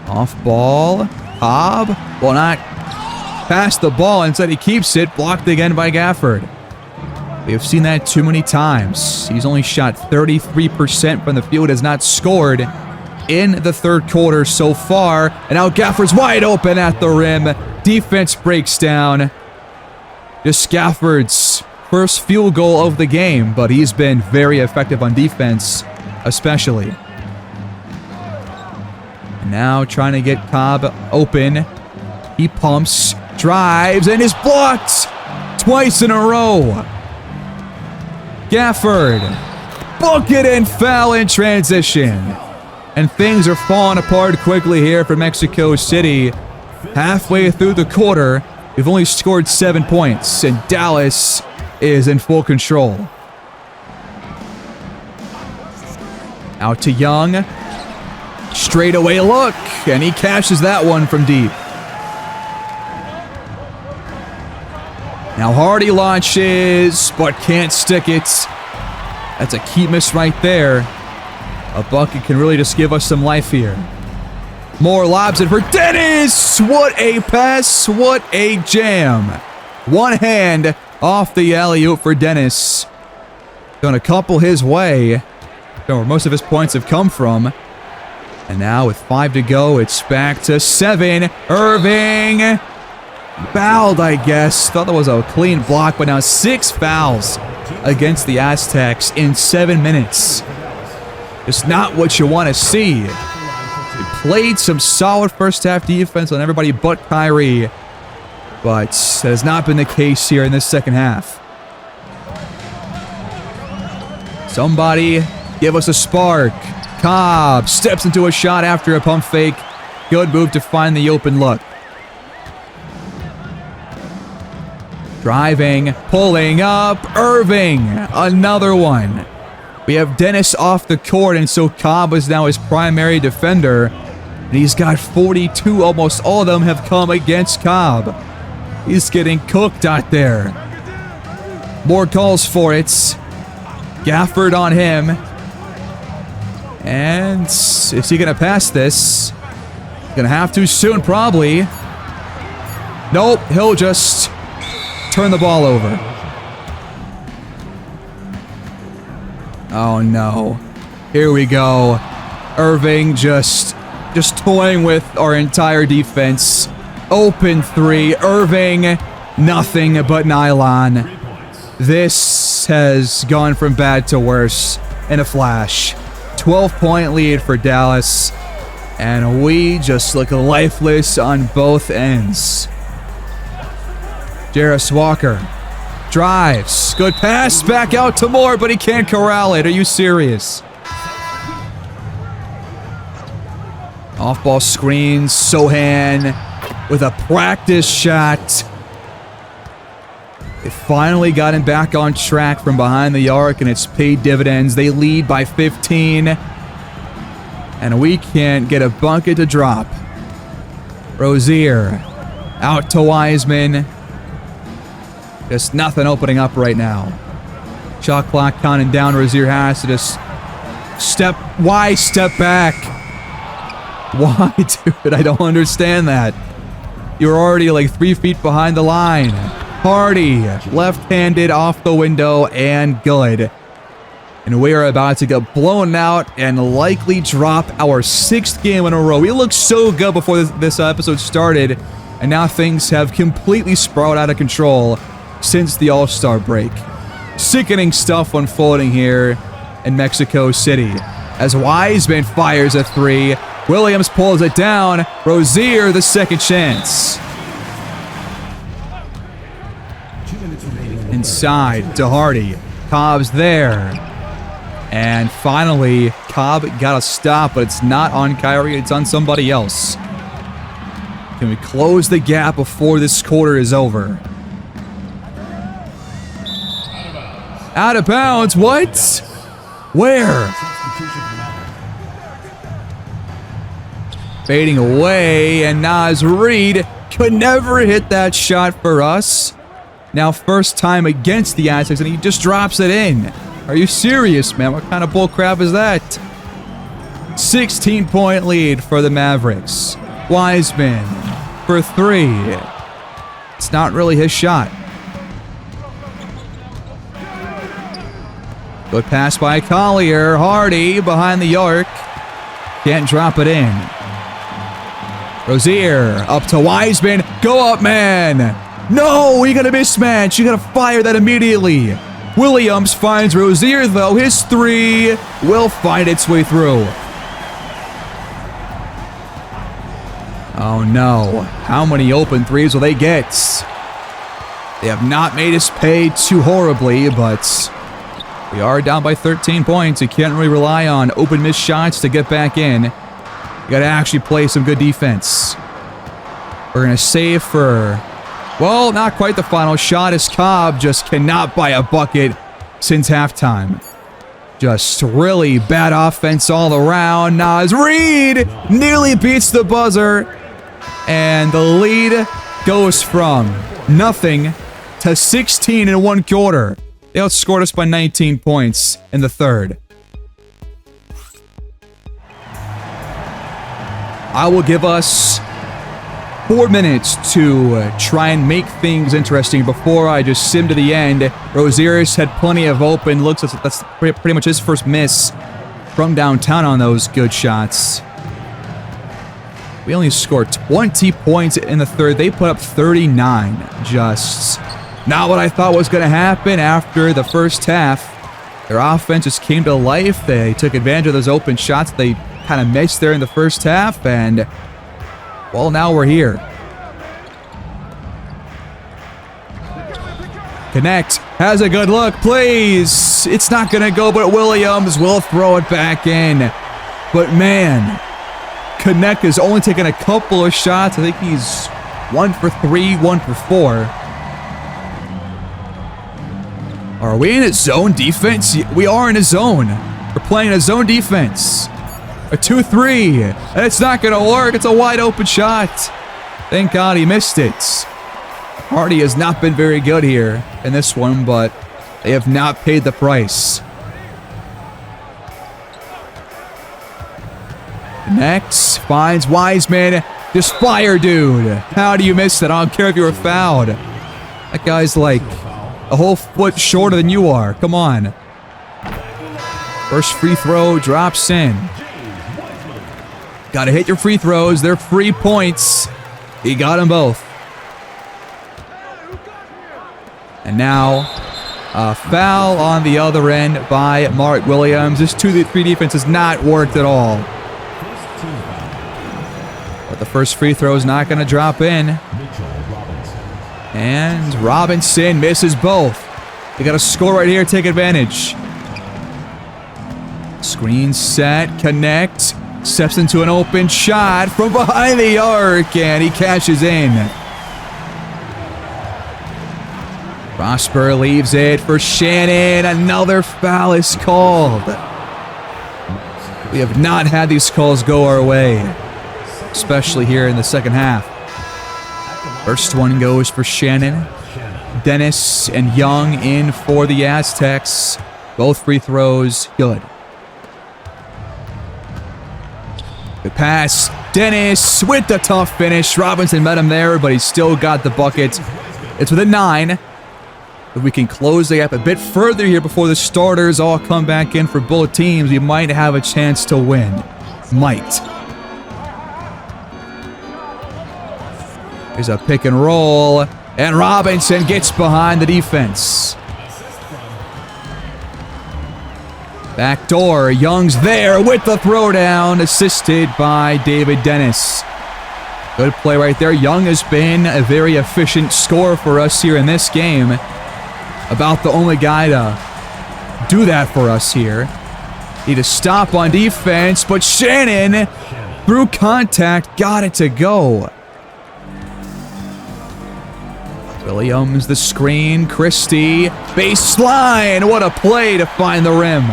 Off ball. Cobb will not pass the ball. Instead he keeps it. Blocked again by Gafford. We have seen that too many times. He's only shot 33% from the field, has not scored in the third quarter so far. And now Gafford's wide open at the rim. Defense breaks down. Just Gafford's first field goal of the game, but he's been very effective on defense, especially. And now trying to get Cobb open. He pumps, drives, and is blocked twice in a row. Gafford, bucket and foul in transition. And things are falling apart quickly here for Mexico City. Halfway through the quarter, we've only scored 7 points, and Dallas is in full control. Out to Young. Straightaway look, and he cashes that one from deep. Now Hardy launches, but can't stick it. That's a key miss right there. A bucket can really just give us some life here. More lobs in for Dennis! What a pass, what a jam. One hand off the alley-oop for Dennis. Going to couple his way. Where most of his points have come from. And now with 5 to go, it's back to 7. Irving! Fouled, I guess. Thought that was a clean block, but now 6 fouls against the Aztecs in 7 minutes. It's not what you want to see. They played some solid first half defense on everybody but Kyrie, but that has not been the case here in this second half. Somebody give us a spark. Cobb steps into a shot after a pump fake. Good move to find the open look. Driving, pulling up, Irving, another one. We have Dennis off the court, and so Cobb is now his primary defender. And he's got 42, almost all of them have come against Cobb. He's getting cooked out there. More calls for it. Gafford on him. And is he going to pass this? Going to have to soon, probably. Nope, he'll just turn the ball over. Oh no. Here we go. Irving just toying with our entire defense. Open 3. Irving, nothing but nylon. This has gone from bad to worse in a flash. 12-point lead for Dallas. And we just look lifeless on both ends. Jarris Walker drives. Good pass back out to Moore, but he can't corral it. Are you serious? Off-ball screens. Sohan with a practice shot. They finally got him back on track from behind the arc, and it's paid dividends. They lead by 15. And we can't get a bucket to drop. Rozier out to Wiseman. Just nothing opening up right now. Shot clock counting down. Rozier has to just step. Why step back? Why, dude? I don't understand that. You're already like 3 feet behind the line. Hardy, left-handed off the window and good. And we are about to get blown out and likely drop our 6th game in a row. We looked so good before this episode started, and now things have completely sprawled out of control since the All-Star break. Sickening stuff unfolding here in Mexico City. As Wiseman fires a 3, Williams pulls it down. Rozier, the second chance. Inside to Hardy. Cobb's there. And finally, Cobb got a stop, but it's not on Kyrie, it's on somebody else. Can we close the gap before this quarter is over? Out of bounds, what? Where? Fading away, and Naz Reid could never hit that shot for us. Now first time against the Aztecs, and he just drops it in. Are you serious, man? What kind of bull crap is that? 16-point lead for the Mavericks. Wiseman for 3. It's not really his shot. Good pass by Collier. Hardy behind the arc. Can't drop it in. Rozier up to Wiseman. Go up, man. No, you got a mismatch. You got to fire that immediately. Williams finds Rozier, though. His three will find its way through. Oh, no. How many open threes will they get? They have not made us pay too horribly, but we are down by 13 points. You can't really rely on open missed shots to get back in. You got to actually play some good defense. We're going to save for, well, not quite the final shot, as Cobb just cannot buy a bucket since halftime. Just really bad offense all around. Naz Reid nearly beats the buzzer. And the lead goes from nothing to 16 in one quarter. They outscored us by 19 points in the third. I will give us 4 minutes to try and make things interesting before I just sim to the end. Rozier's had plenty of open looks. That's pretty much his first miss from downtown on those good shots. We only scored 20 points in the third. They put up 39. Just not what I thought was going to happen after the first half. Their offense just came to life. They took advantage of those open shots they kind of missed there in the first half. And, well, now we're here. Connect. Has a good look. Plays. It's not going to go, but Williams will throw it back in. But, man, Connect has only taken a couple of shots. I think he's 1 for 3, 1 for 4. Are we in a zone defense? We are in a zone. We're playing a zone defense. A 2-3. And it's not going to work. It's a wide open shot. Thank God he missed it. Hardy has not been very good here in this one, but they have not paid the price. Next, finds Wiseman. Just fire, dude. How do you miss it? I don't care if you were fouled. That guy's like a whole foot shorter than you are. Come on. First free throw drops in. Gotta hit your free throws. They're free points. He got them both. And now, a foul on the other end by Mark Williams. This 2-3 defense has not worked at all. But the first free throw is not going to drop in. And Robinson misses both. They got to score right here, take advantage. Screen set, Connect. Steps into an open shot from behind the arc, and he cashes in. Prosper leaves it for Shannon. Another foul is called. We have not had these calls go our way, especially here in the second half. First one goes for Shannon. Dennis and Young in for the Aztecs. Both free throws good. Good pass. Dennis with the tough finish. Robinson met him there, but he still got the bucket. It's within 9. If we can close the gap a bit further here before the starters all come back in for both teams, we might have a chance to win. Might. Here's a pick and roll, and Robinson gets behind the defense. Backdoor, Young's there with the throwdown, assisted by David Dennis. Good play right there. Young has been a very efficient scorer for us here in this game. About the only guy to do that for us here. Need to stop on defense, but Shannon, through contact, got it to go. Williams, the screen. Christie, baseline. What a play to find the rim.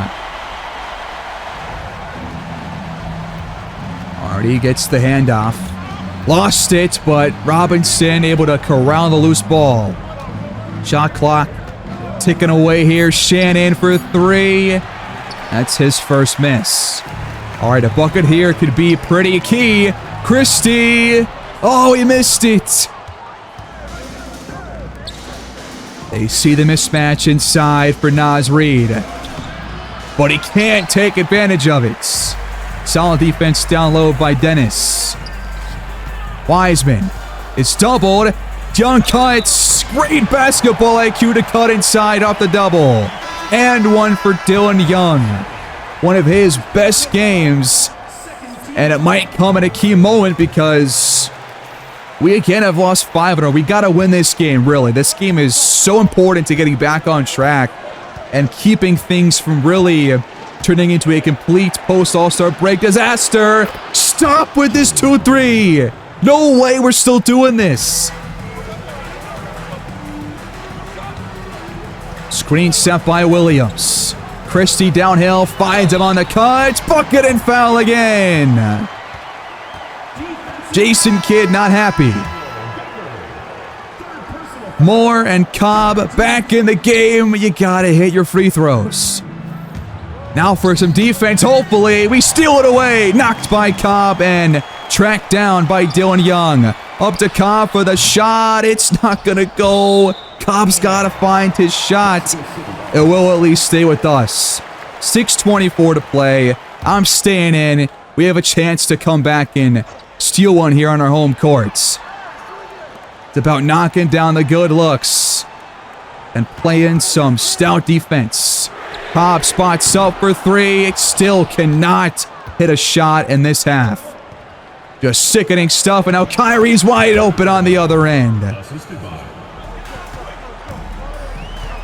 Marty gets the handoff. Lost it, but Robinson able to corral the loose ball. Shot clock ticking away here. Shannon for 3. That's his first miss. All right, a bucket here could be pretty key. Christie. Oh, he missed it. They see the mismatch inside for Naz Reid, but he can't take advantage of it. Solid defense down low by Dennis. Wiseman is doubled. Young cuts. Great basketball IQ to cut inside off the double. And one for Dylan Young. One of his best games. And it might come at a key moment because we again have lost 5 in a row. We got to win this game, really. This game is so important to getting back on track and keeping things from really turning into a complete post-All-Star break disaster. Stop with this 2-3. No way we're still doing this. Screen set by Williams. Christie downhill, finds him on the cut. Bucket and foul again. Jason Kidd not happy. Moore and Cobb back in the game. You gotta hit your free throws. Now for some defense, hopefully. We steal it away. Knocked by Cobb and tracked down by Dylan Young. Up to Cobb for the shot. It's not gonna go. Cobb's gotta find his shot. It will at least stay with us. 6:24 to play. I'm staying in. We have a chance to come back and steal one here on our home courts. It's about knocking down the good looks and playing some stout defense. Cobb spots up for 3. It still cannot hit a shot in this half. Just sickening stuff, and now Kyrie's wide open on the other end.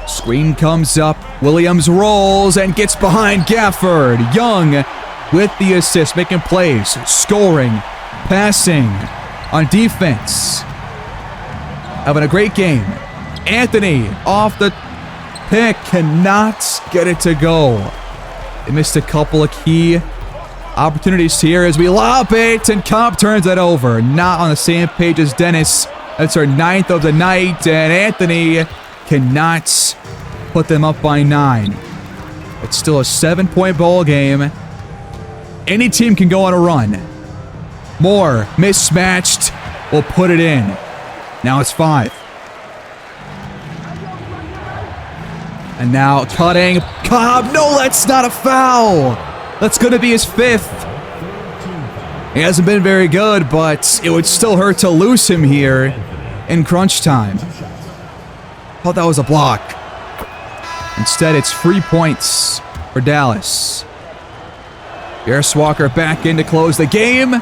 Screen comes up. Williams rolls and gets behind Gafford. Young with the assist, making plays, scoring, passing on defense. Having a great game. Anthony off the pick, cannot get it to go. They missed a couple of key opportunities here as we lob it, and Cobb turns it over. Not on the same page as Dennis. That's our 9th of the night, and Anthony cannot put them up by 9. It's still a 7-point ball game. Any team can go on a run. Moore, mismatched, will put it in. Now it's 5. And now cutting. Cobb, no, that's not a foul. That's going to be his 5th. He hasn't been very good, but it would still hurt to lose him here in crunch time. Thought that was a block. Instead, it's free points for Dallas. Garris Walker back in to close the game.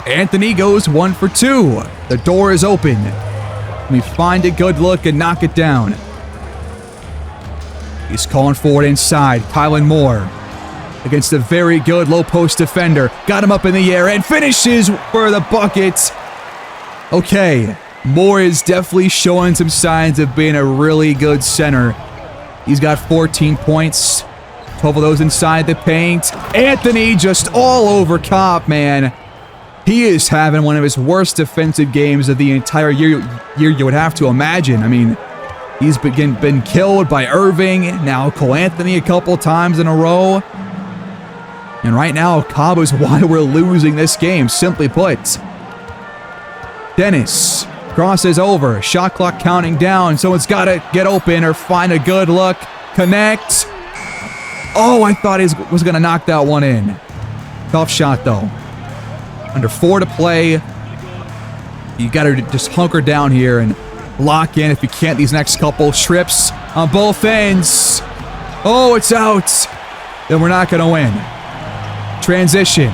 Anthony goes 1 for 2. The door is open. We find a good look and knock it down. He's calling forward inside. Kylan Moore against a very good low post defender. Got him up in the air and finishes for the bucket. Okay, Moore is definitely showing some signs of being a really good center. He's got 14 points. 12 of those inside the paint. Anthony just all over Cobb, man. He is having one of his worst defensive games of the entire year you would have to imagine. I mean, he's been killed by Irving, now Cole Anthony a couple times in a row. And right now, Cobb is why we're losing this game, simply put. Dennis crosses over, shot clock counting down, so it's got to get open or find a good look. Connect. Oh, I thought he was going to knock that one in. Tough shot, though. Under 4 to play. You got to just hunker down here and lock in if you can't these next couple trips on both ends. Oh, it's out. Then we're not going to win. Transition.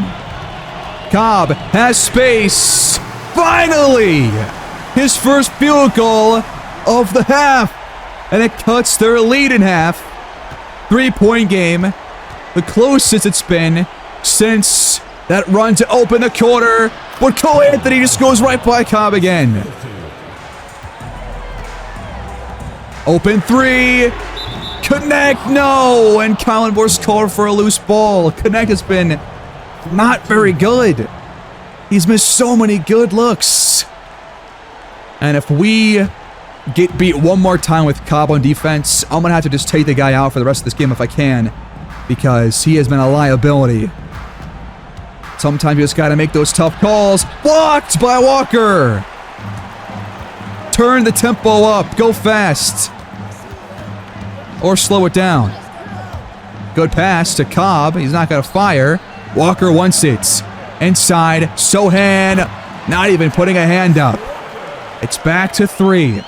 Cobb has space. Finally! His first field goal of the half. And it cuts their lead in half. 3-point game. The closest it's been since that run to open the quarter. But Cole Anthony just goes right by Cobb again. Open 3. Connect, no. And Colin Moore's called for a loose ball. Connect has been not very good. He's missed so many good looks. And if we get beat one more time with Cobb on defense, I'm going to have to just take the guy out for the rest of this game if I can, because he has been a liability. Sometimes you just got to make those tough calls. Blocked by Walker. Turn the tempo up. Go fast. Or slow it down. Good pass to Cobb. He's not going to fire. Walker wants it. Inside. Sohan not even putting a hand up. It's back to 3.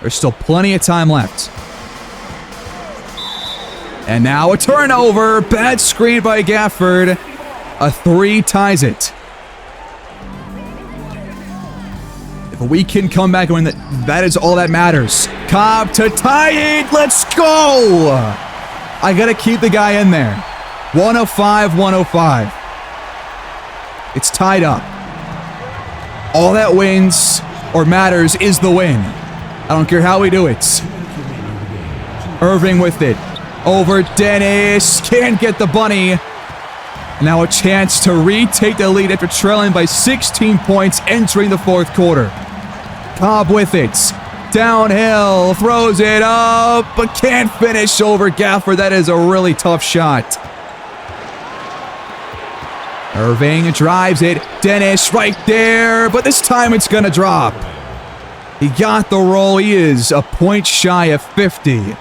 There's still plenty of time left. And now a turnover. Bad screen by Gafford. A 3 ties it. If we can come back and win, that is all that matters. Cobb to tie it. Let's go. I got to keep the guy in there. 105, 105. It's tied up. All that wins or matters is the win. I don't care how we do it. Irving with it. Over Dennis. Can't get the bunny. Now a chance to retake the lead after trailing by 16 points entering the fourth quarter. Cobb with it. Downhill. Throws it up, but can't finish over Gafford. That is a really tough shot. Irving drives it. Dennis right there, but this time it's going to drop. He got the roll. He is a point shy of 50.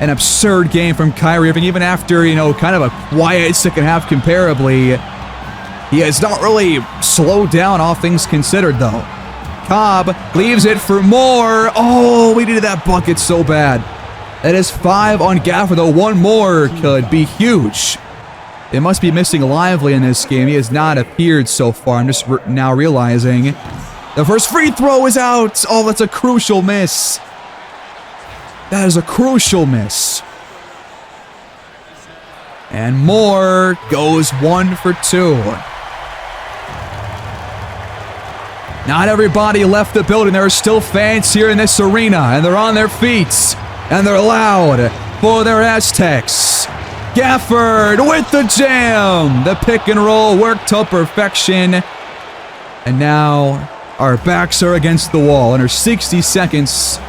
An absurd game from Kyrie Irving, even after, kind of a quiet second half comparably. He has not really slowed down, all things considered, though. Cobb leaves it for more. Oh, we needed that bucket so bad. That is 5 on Gafford, though. One more could be huge. They must be missing Lively in this game. He has not appeared so far. I'm just now realizing. The first free throw is out. Oh, that's a crucial miss. That is a crucial miss. And Moore goes 1 for 2. Not everybody left the building. There are still fans here in this arena, and they're on their feet, and they're loud for their Aztecs. Gafford with the jam. The pick and roll worked to perfection. And now our backs are against the wall. Under 60 seconds,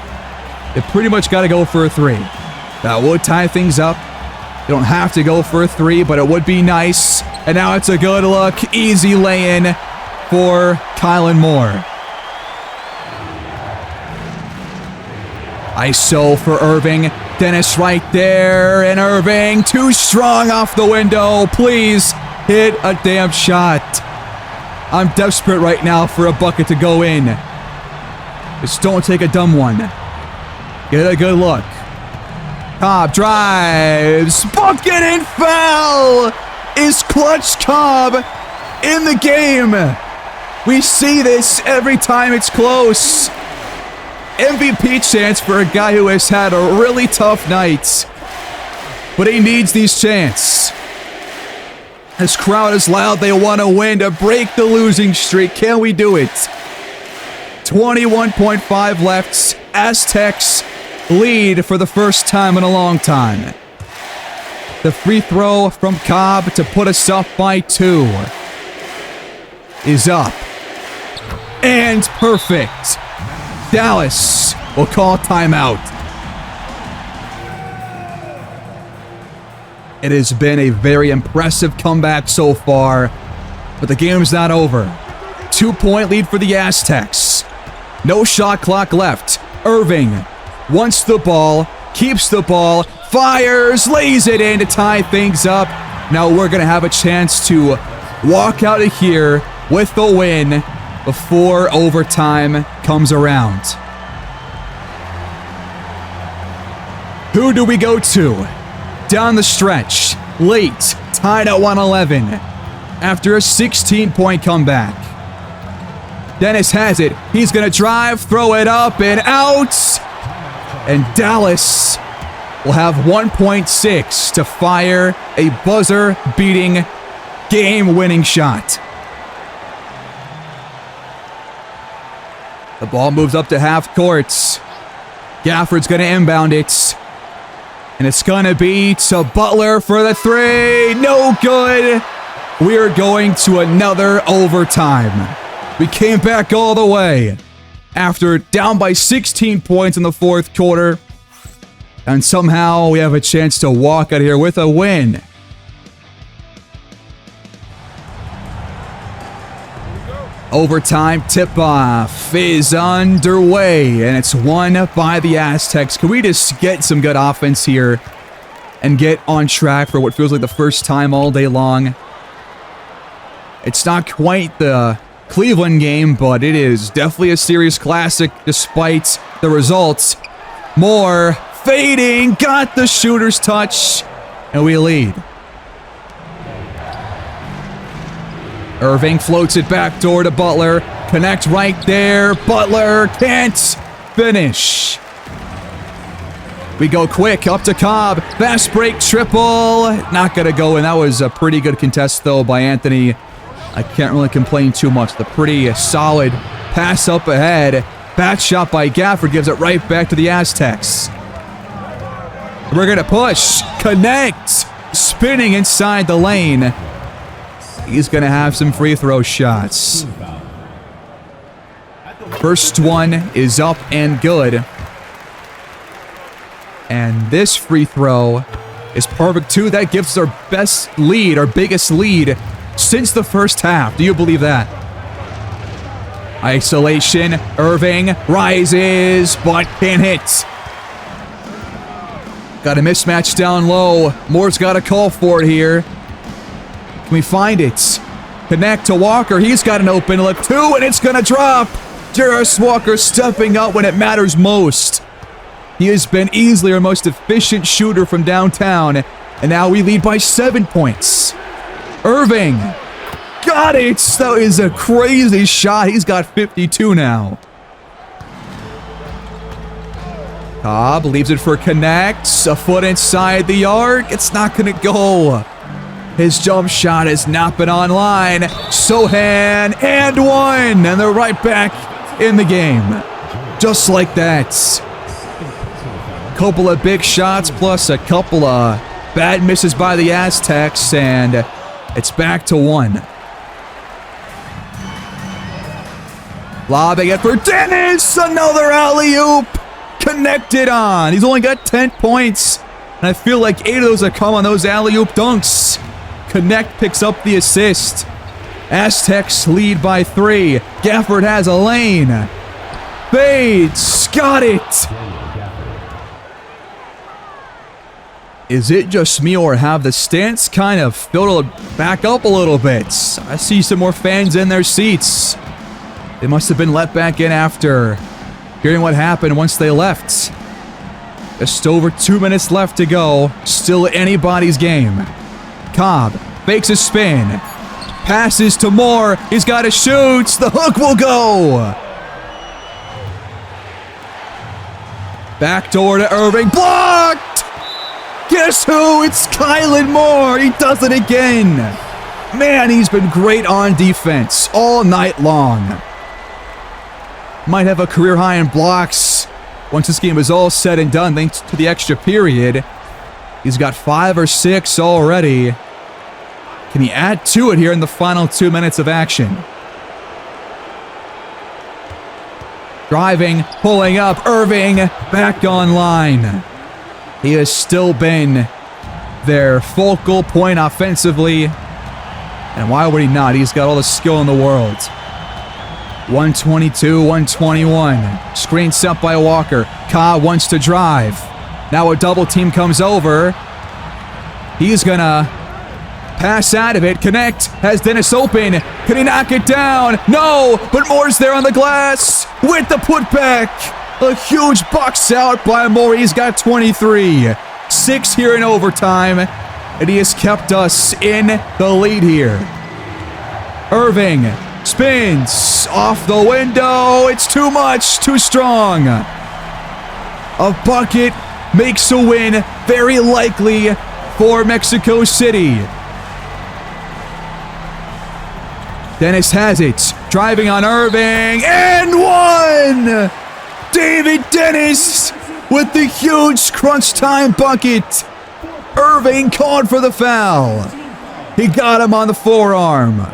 they pretty much got to go for a 3. That would tie things up. You don't have to go for a 3, but it would be nice. And now it's a good look. Easy lay-in for Kylan Moore. ISO for Irving. Dennis right there. And Irving too strong off the window. Please hit a damn shot. I'm desperate right now for a bucket to go in. Just don't take a dumb one. Get a good look. Cobb drives. Bucket and foul! Is Clutch Cobb in the game? We see this every time it's close. MVP chance for a guy who has had a really tough night. But he needs these chances. This crowd is loud. They want to win to break the losing streak. Can we do it? 21.5 left. Aztecs lead for the first time in a long time. The free throw from Cobb to put us up by 2 is up. And perfect. Dallas will call timeout. It has been a very impressive comeback so far, but the game's not over. 2-point lead for the Aztecs. No shot clock left. Irving wants the ball, keeps the ball, fires, lays it in to tie things up. Now we're going to have a chance to walk out of here with the win before overtime comes around. Who do we go to? Down the stretch, late, tied at 111 after a 16-point comeback. Dennis has it. He's going to drive, throw it up and out. And Dallas will have 1.6 to fire a buzzer-beating, game-winning shot. The ball moves up to half courts. Gafford's going to inbound it. And it's going to be to Butler for the 3. No good. We are going to another overtime. We came back all the way after down by 16 points in the fourth quarter. And somehow we have a chance to walk out here with a win. Overtime tip-off is underway, and it's won by the Aztecs. Can we just get some good offense here and get on track for what feels like the first time all day long? It's not quite the Cleveland game, but it is definitely a series classic despite the results. Moore fading, got the shooter's touch, and we lead. Irving floats it backdoor to Butler. Connect right there. Butler can't finish. We go quick up to Cobb. Fast break triple. Not going to go in. That was a pretty good contest, though, by Anthony. I can't really complain too much. The pretty solid pass up ahead. Bat shot by Gafford gives it right back to the Aztecs. We're going to push. Connect. Spinning inside the lane. He's going to have some free throw shots. First one is up and good. And this free throw is perfect too. That gives us our best lead, our biggest lead since the first half. Do you believe that? Isolation. Irving rises, but can't hit. Got a mismatch down low. Moore's got a call for it here. Can we find it? Connect to Walker. He's got an open look too, and it's going to drop. Jarris Walker stepping up when it matters most. He has been easily our most efficient shooter from downtown, and now we lead by 7 points. Irving. Got it. That is a crazy shot. He's got 52 now. Cobb leaves it for Connect. A foot inside the arc. It's not going to go. His jump shot has not been online. Sohan and one. And they're right back in the game. Just like that. Couple of big shots plus a couple of bad misses by the Aztecs. And it's back to one. Lobbing it for Dennis. Another alley-oop. Connected on. He's only got 10 points. And I feel like 8 of those have come on those alley-oop dunks. Connect picks up the assist. Aztecs lead by 3. Gafford has a lane. Fades. Got it. Is it just me, or have the stands kind of filled back up a little bit? I see some more fans in their seats. They must have been let back in after hearing what happened once they left. Just over 2 minutes left to go. Still anybody's game. Cobb fakes a spin. Passes to Moore. He's got to shoot. The hook will go. Backdoor to Irving. Blocked! Guess who? It's Kylan Moore. He does it again. Man, he's been great on defense all night long. Might have a career high in blocks once this game is all said and done, thanks to the extra period. He's got 5 or 6 already. Can he add to it here in the final 2 minutes of action? Driving, pulling up, Irving back online. He has still been their focal point offensively. And why would he not? He's got all the skill in the world. 122, 121. Screen set by Walker. Cobb wants to drive. Now a double team comes over. He's gonna pass out of it. Connect. Has Dennis open. Can he knock it down? No, but Moore's there on the glass with the putback. A huge box out by Moore. He's got 23. 6 here in overtime. And he has kept us in the lead here. Irving spins off the window. It's too much, too strong. A bucket makes a win very likely for Mexico City. Dennis has it. Driving on Irving. And one! David Dennis with the huge crunch time bucket. Irving called for the foul. He got him on the forearm.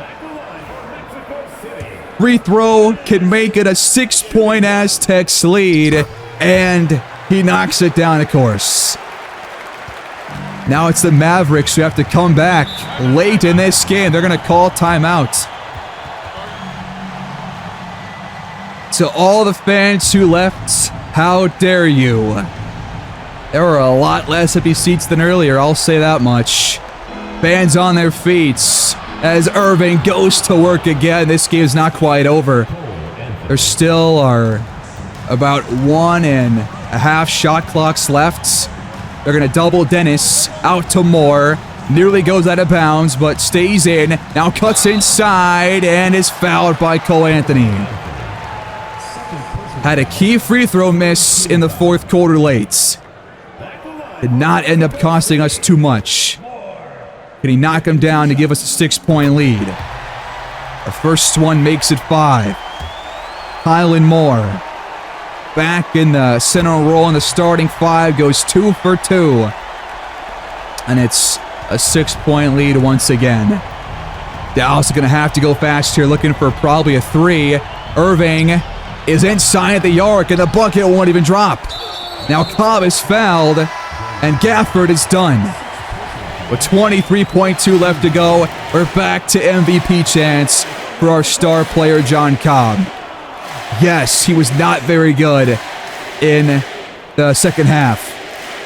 Free throw can make it a 6-point Aztecs lead, and he knocks it down, of course. Now it's the Mavericks who have to come back late in this game. They're going to call timeout. To all the fans who left, how dare you? There were a lot less empty seats than earlier, I'll say that much. Fans on their feet, as Irving goes to work again. This game's not quite over. There still are about 1.5 shot clocks left. They're going to double Dennis out to Moore. Nearly goes out of bounds, but stays in. Now cuts inside and is fouled by Cole Anthony. Had a key free throw miss in the fourth quarter late. Did not end up costing us too much. Can he knock him down to give us a 6-point lead? The first one makes it 5. Kylan Moore back in the center role in the starting 5, goes 2 for 2. And it's a 6-point lead once again. Dallas is going to have to go fast here, looking for probably a 3. Irving is inside the arc, and the bucket won't even drop. Now Cobb is fouled, and Gafford is done. With 23.2 left to go, we're back to MVP chance for our star player, John Cobb. Yes, he was not very good in the second half.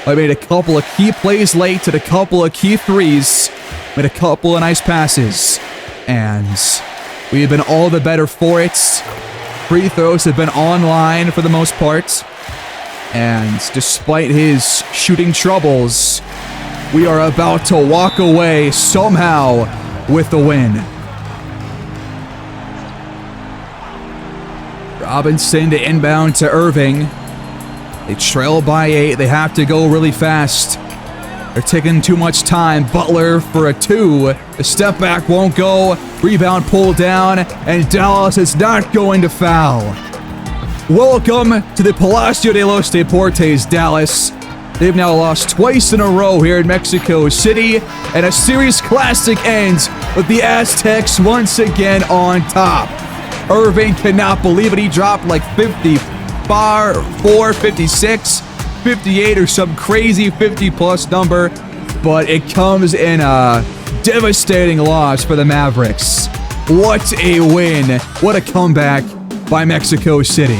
I made a couple of key plays late, did a couple of key threes, made a couple of nice passes, and we have been all the better for it. Free throws have been online for the most part, and despite his shooting troubles, we are about to walk away somehow with the win. Robinson to inbound to Irving. They trail by 8. They have to go really fast. They're taking too much time. Butler for a 2. The step back won't go. Rebound pulled down, and Dallas is not going to foul. Welcome to the Palacio de los Deportes, Dallas. They've now lost twice in a row here in Mexico City, and a series classic ends with the Aztecs once again on top. Irving cannot believe it. He dropped like 54, 56, 58, or some crazy 50-plus number, but it comes in a devastating loss for the Mavericks. What a win. What a comeback by Mexico City.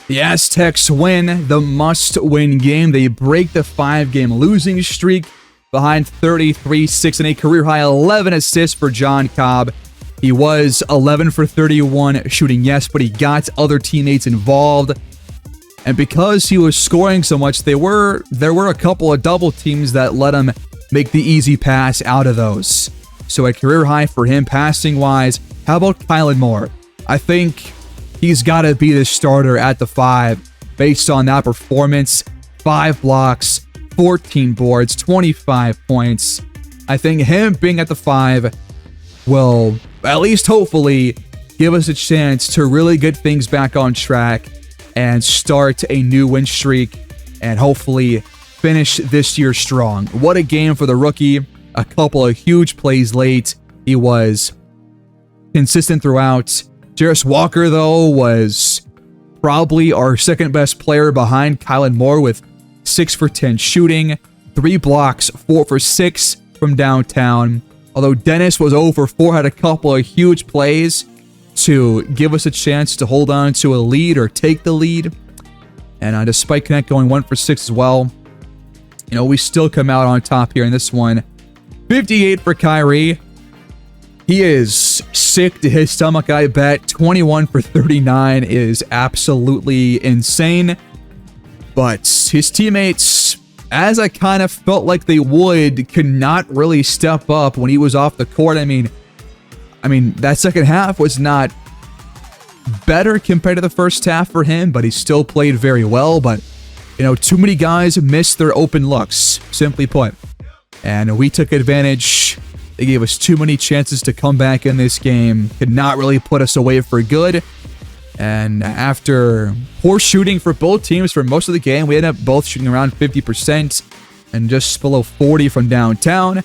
The Aztecs win the must-win game. They break the 5-game losing streak behind 33-6 and a career-high 11 assists for John Cobb. He was 11 for 31 shooting, yes, but he got other teammates involved. And because he was scoring so much, there were a couple of double teams that let him make the easy pass out of those. So a career high for him passing-wise. How about Kylan Moore? I think he's got to be the starter at the 5 based on that performance. 5 blocks, 14 boards, 25 points. I think him being at the 5 will, at least hopefully, give us a chance to really get things back on track and start a new win streak and hopefully finish this year strong. What a game for the rookie. A couple of huge plays late. He was consistent throughout. Jarris Walker, though, was probably our second best player behind Kylan Moore with 6 for 10 shooting, 3 blocks, 4 for 6 from downtown. Although Dennis was 0 for 4, had a couple of huge plays to give us a chance to hold on to a lead or take the lead. And despite Connect going 1 for 6 as well, you know, we still come out on top here in this one. 58 for Kyrie. He is sick to his stomach, I bet. 21 for 39 is absolutely insane. But his teammates, as I kind of felt like they would, could not really step up when he was off the court. I mean, that second half was not better compared to the first half for him, but he still played very well. But, you know, too many guys missed their open looks, simply put. And we took advantage. They gave us too many chances to come back in this game. Could not really put us away for good. And after poor shooting for both teams for most of the game, we ended up both shooting around 50% and just below 40 from downtown.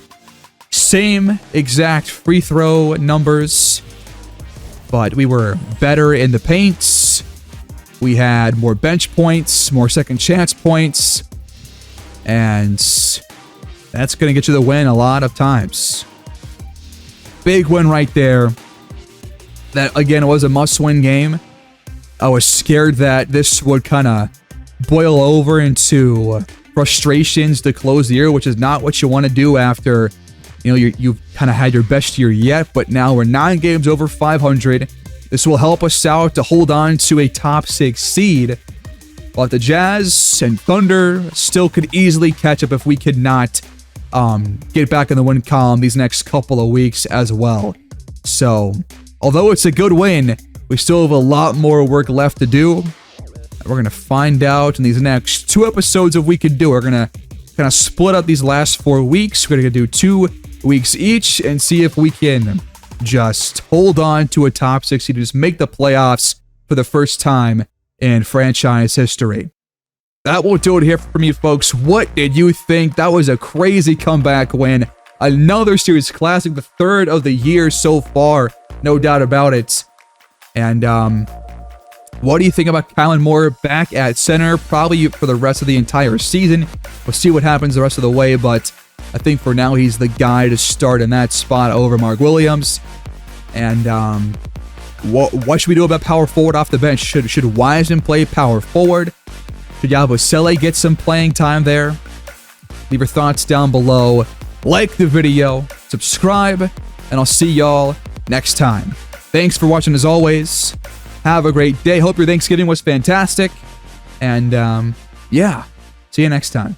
Same exact free throw numbers, but we were better in the paints. We had more bench points, more second chance points, and that's going to get you the win a lot of times. Big win right there. that, again, was a must-win game. I was scared that this would kind of boil over into frustrations to close the year, which is not what you want to do after, you've kind of had your best year yet. But now we're 9 games over 500. This will help us out to hold on to a top 6 seed. But the Jazz and Thunder still could easily catch up if we could not get back in the win column these next couple of weeks as well. So, although it's a good win, we still have a lot more work left to do. We're going to find out in these next 2 episodes if we can do it. We're going to kind of split up these last 4 weeks. We're going to do 2 weeks each and see if we can just hold on to a top 6 seed to just make the playoffs for the first time in franchise history. That will do it here for me, folks. What did you think? That was a crazy comeback win. Another series classic, the 3rd of the year so far, no doubt about it. And what do you think about Kylan Moore back at center? Probably for the rest of the entire season. We'll see what happens the rest of the way, but I think for now he's the guy to start in that spot over Mark Williams. And what should we do about power forward off the bench? Should Wiseman play power forward? Should Yabusele get some playing time there? Leave your thoughts down below. Like the video, subscribe, and I'll see y'all next time. Thanks for watching as always. Have a great day. Hope your Thanksgiving was fantastic. And yeah, see you next time.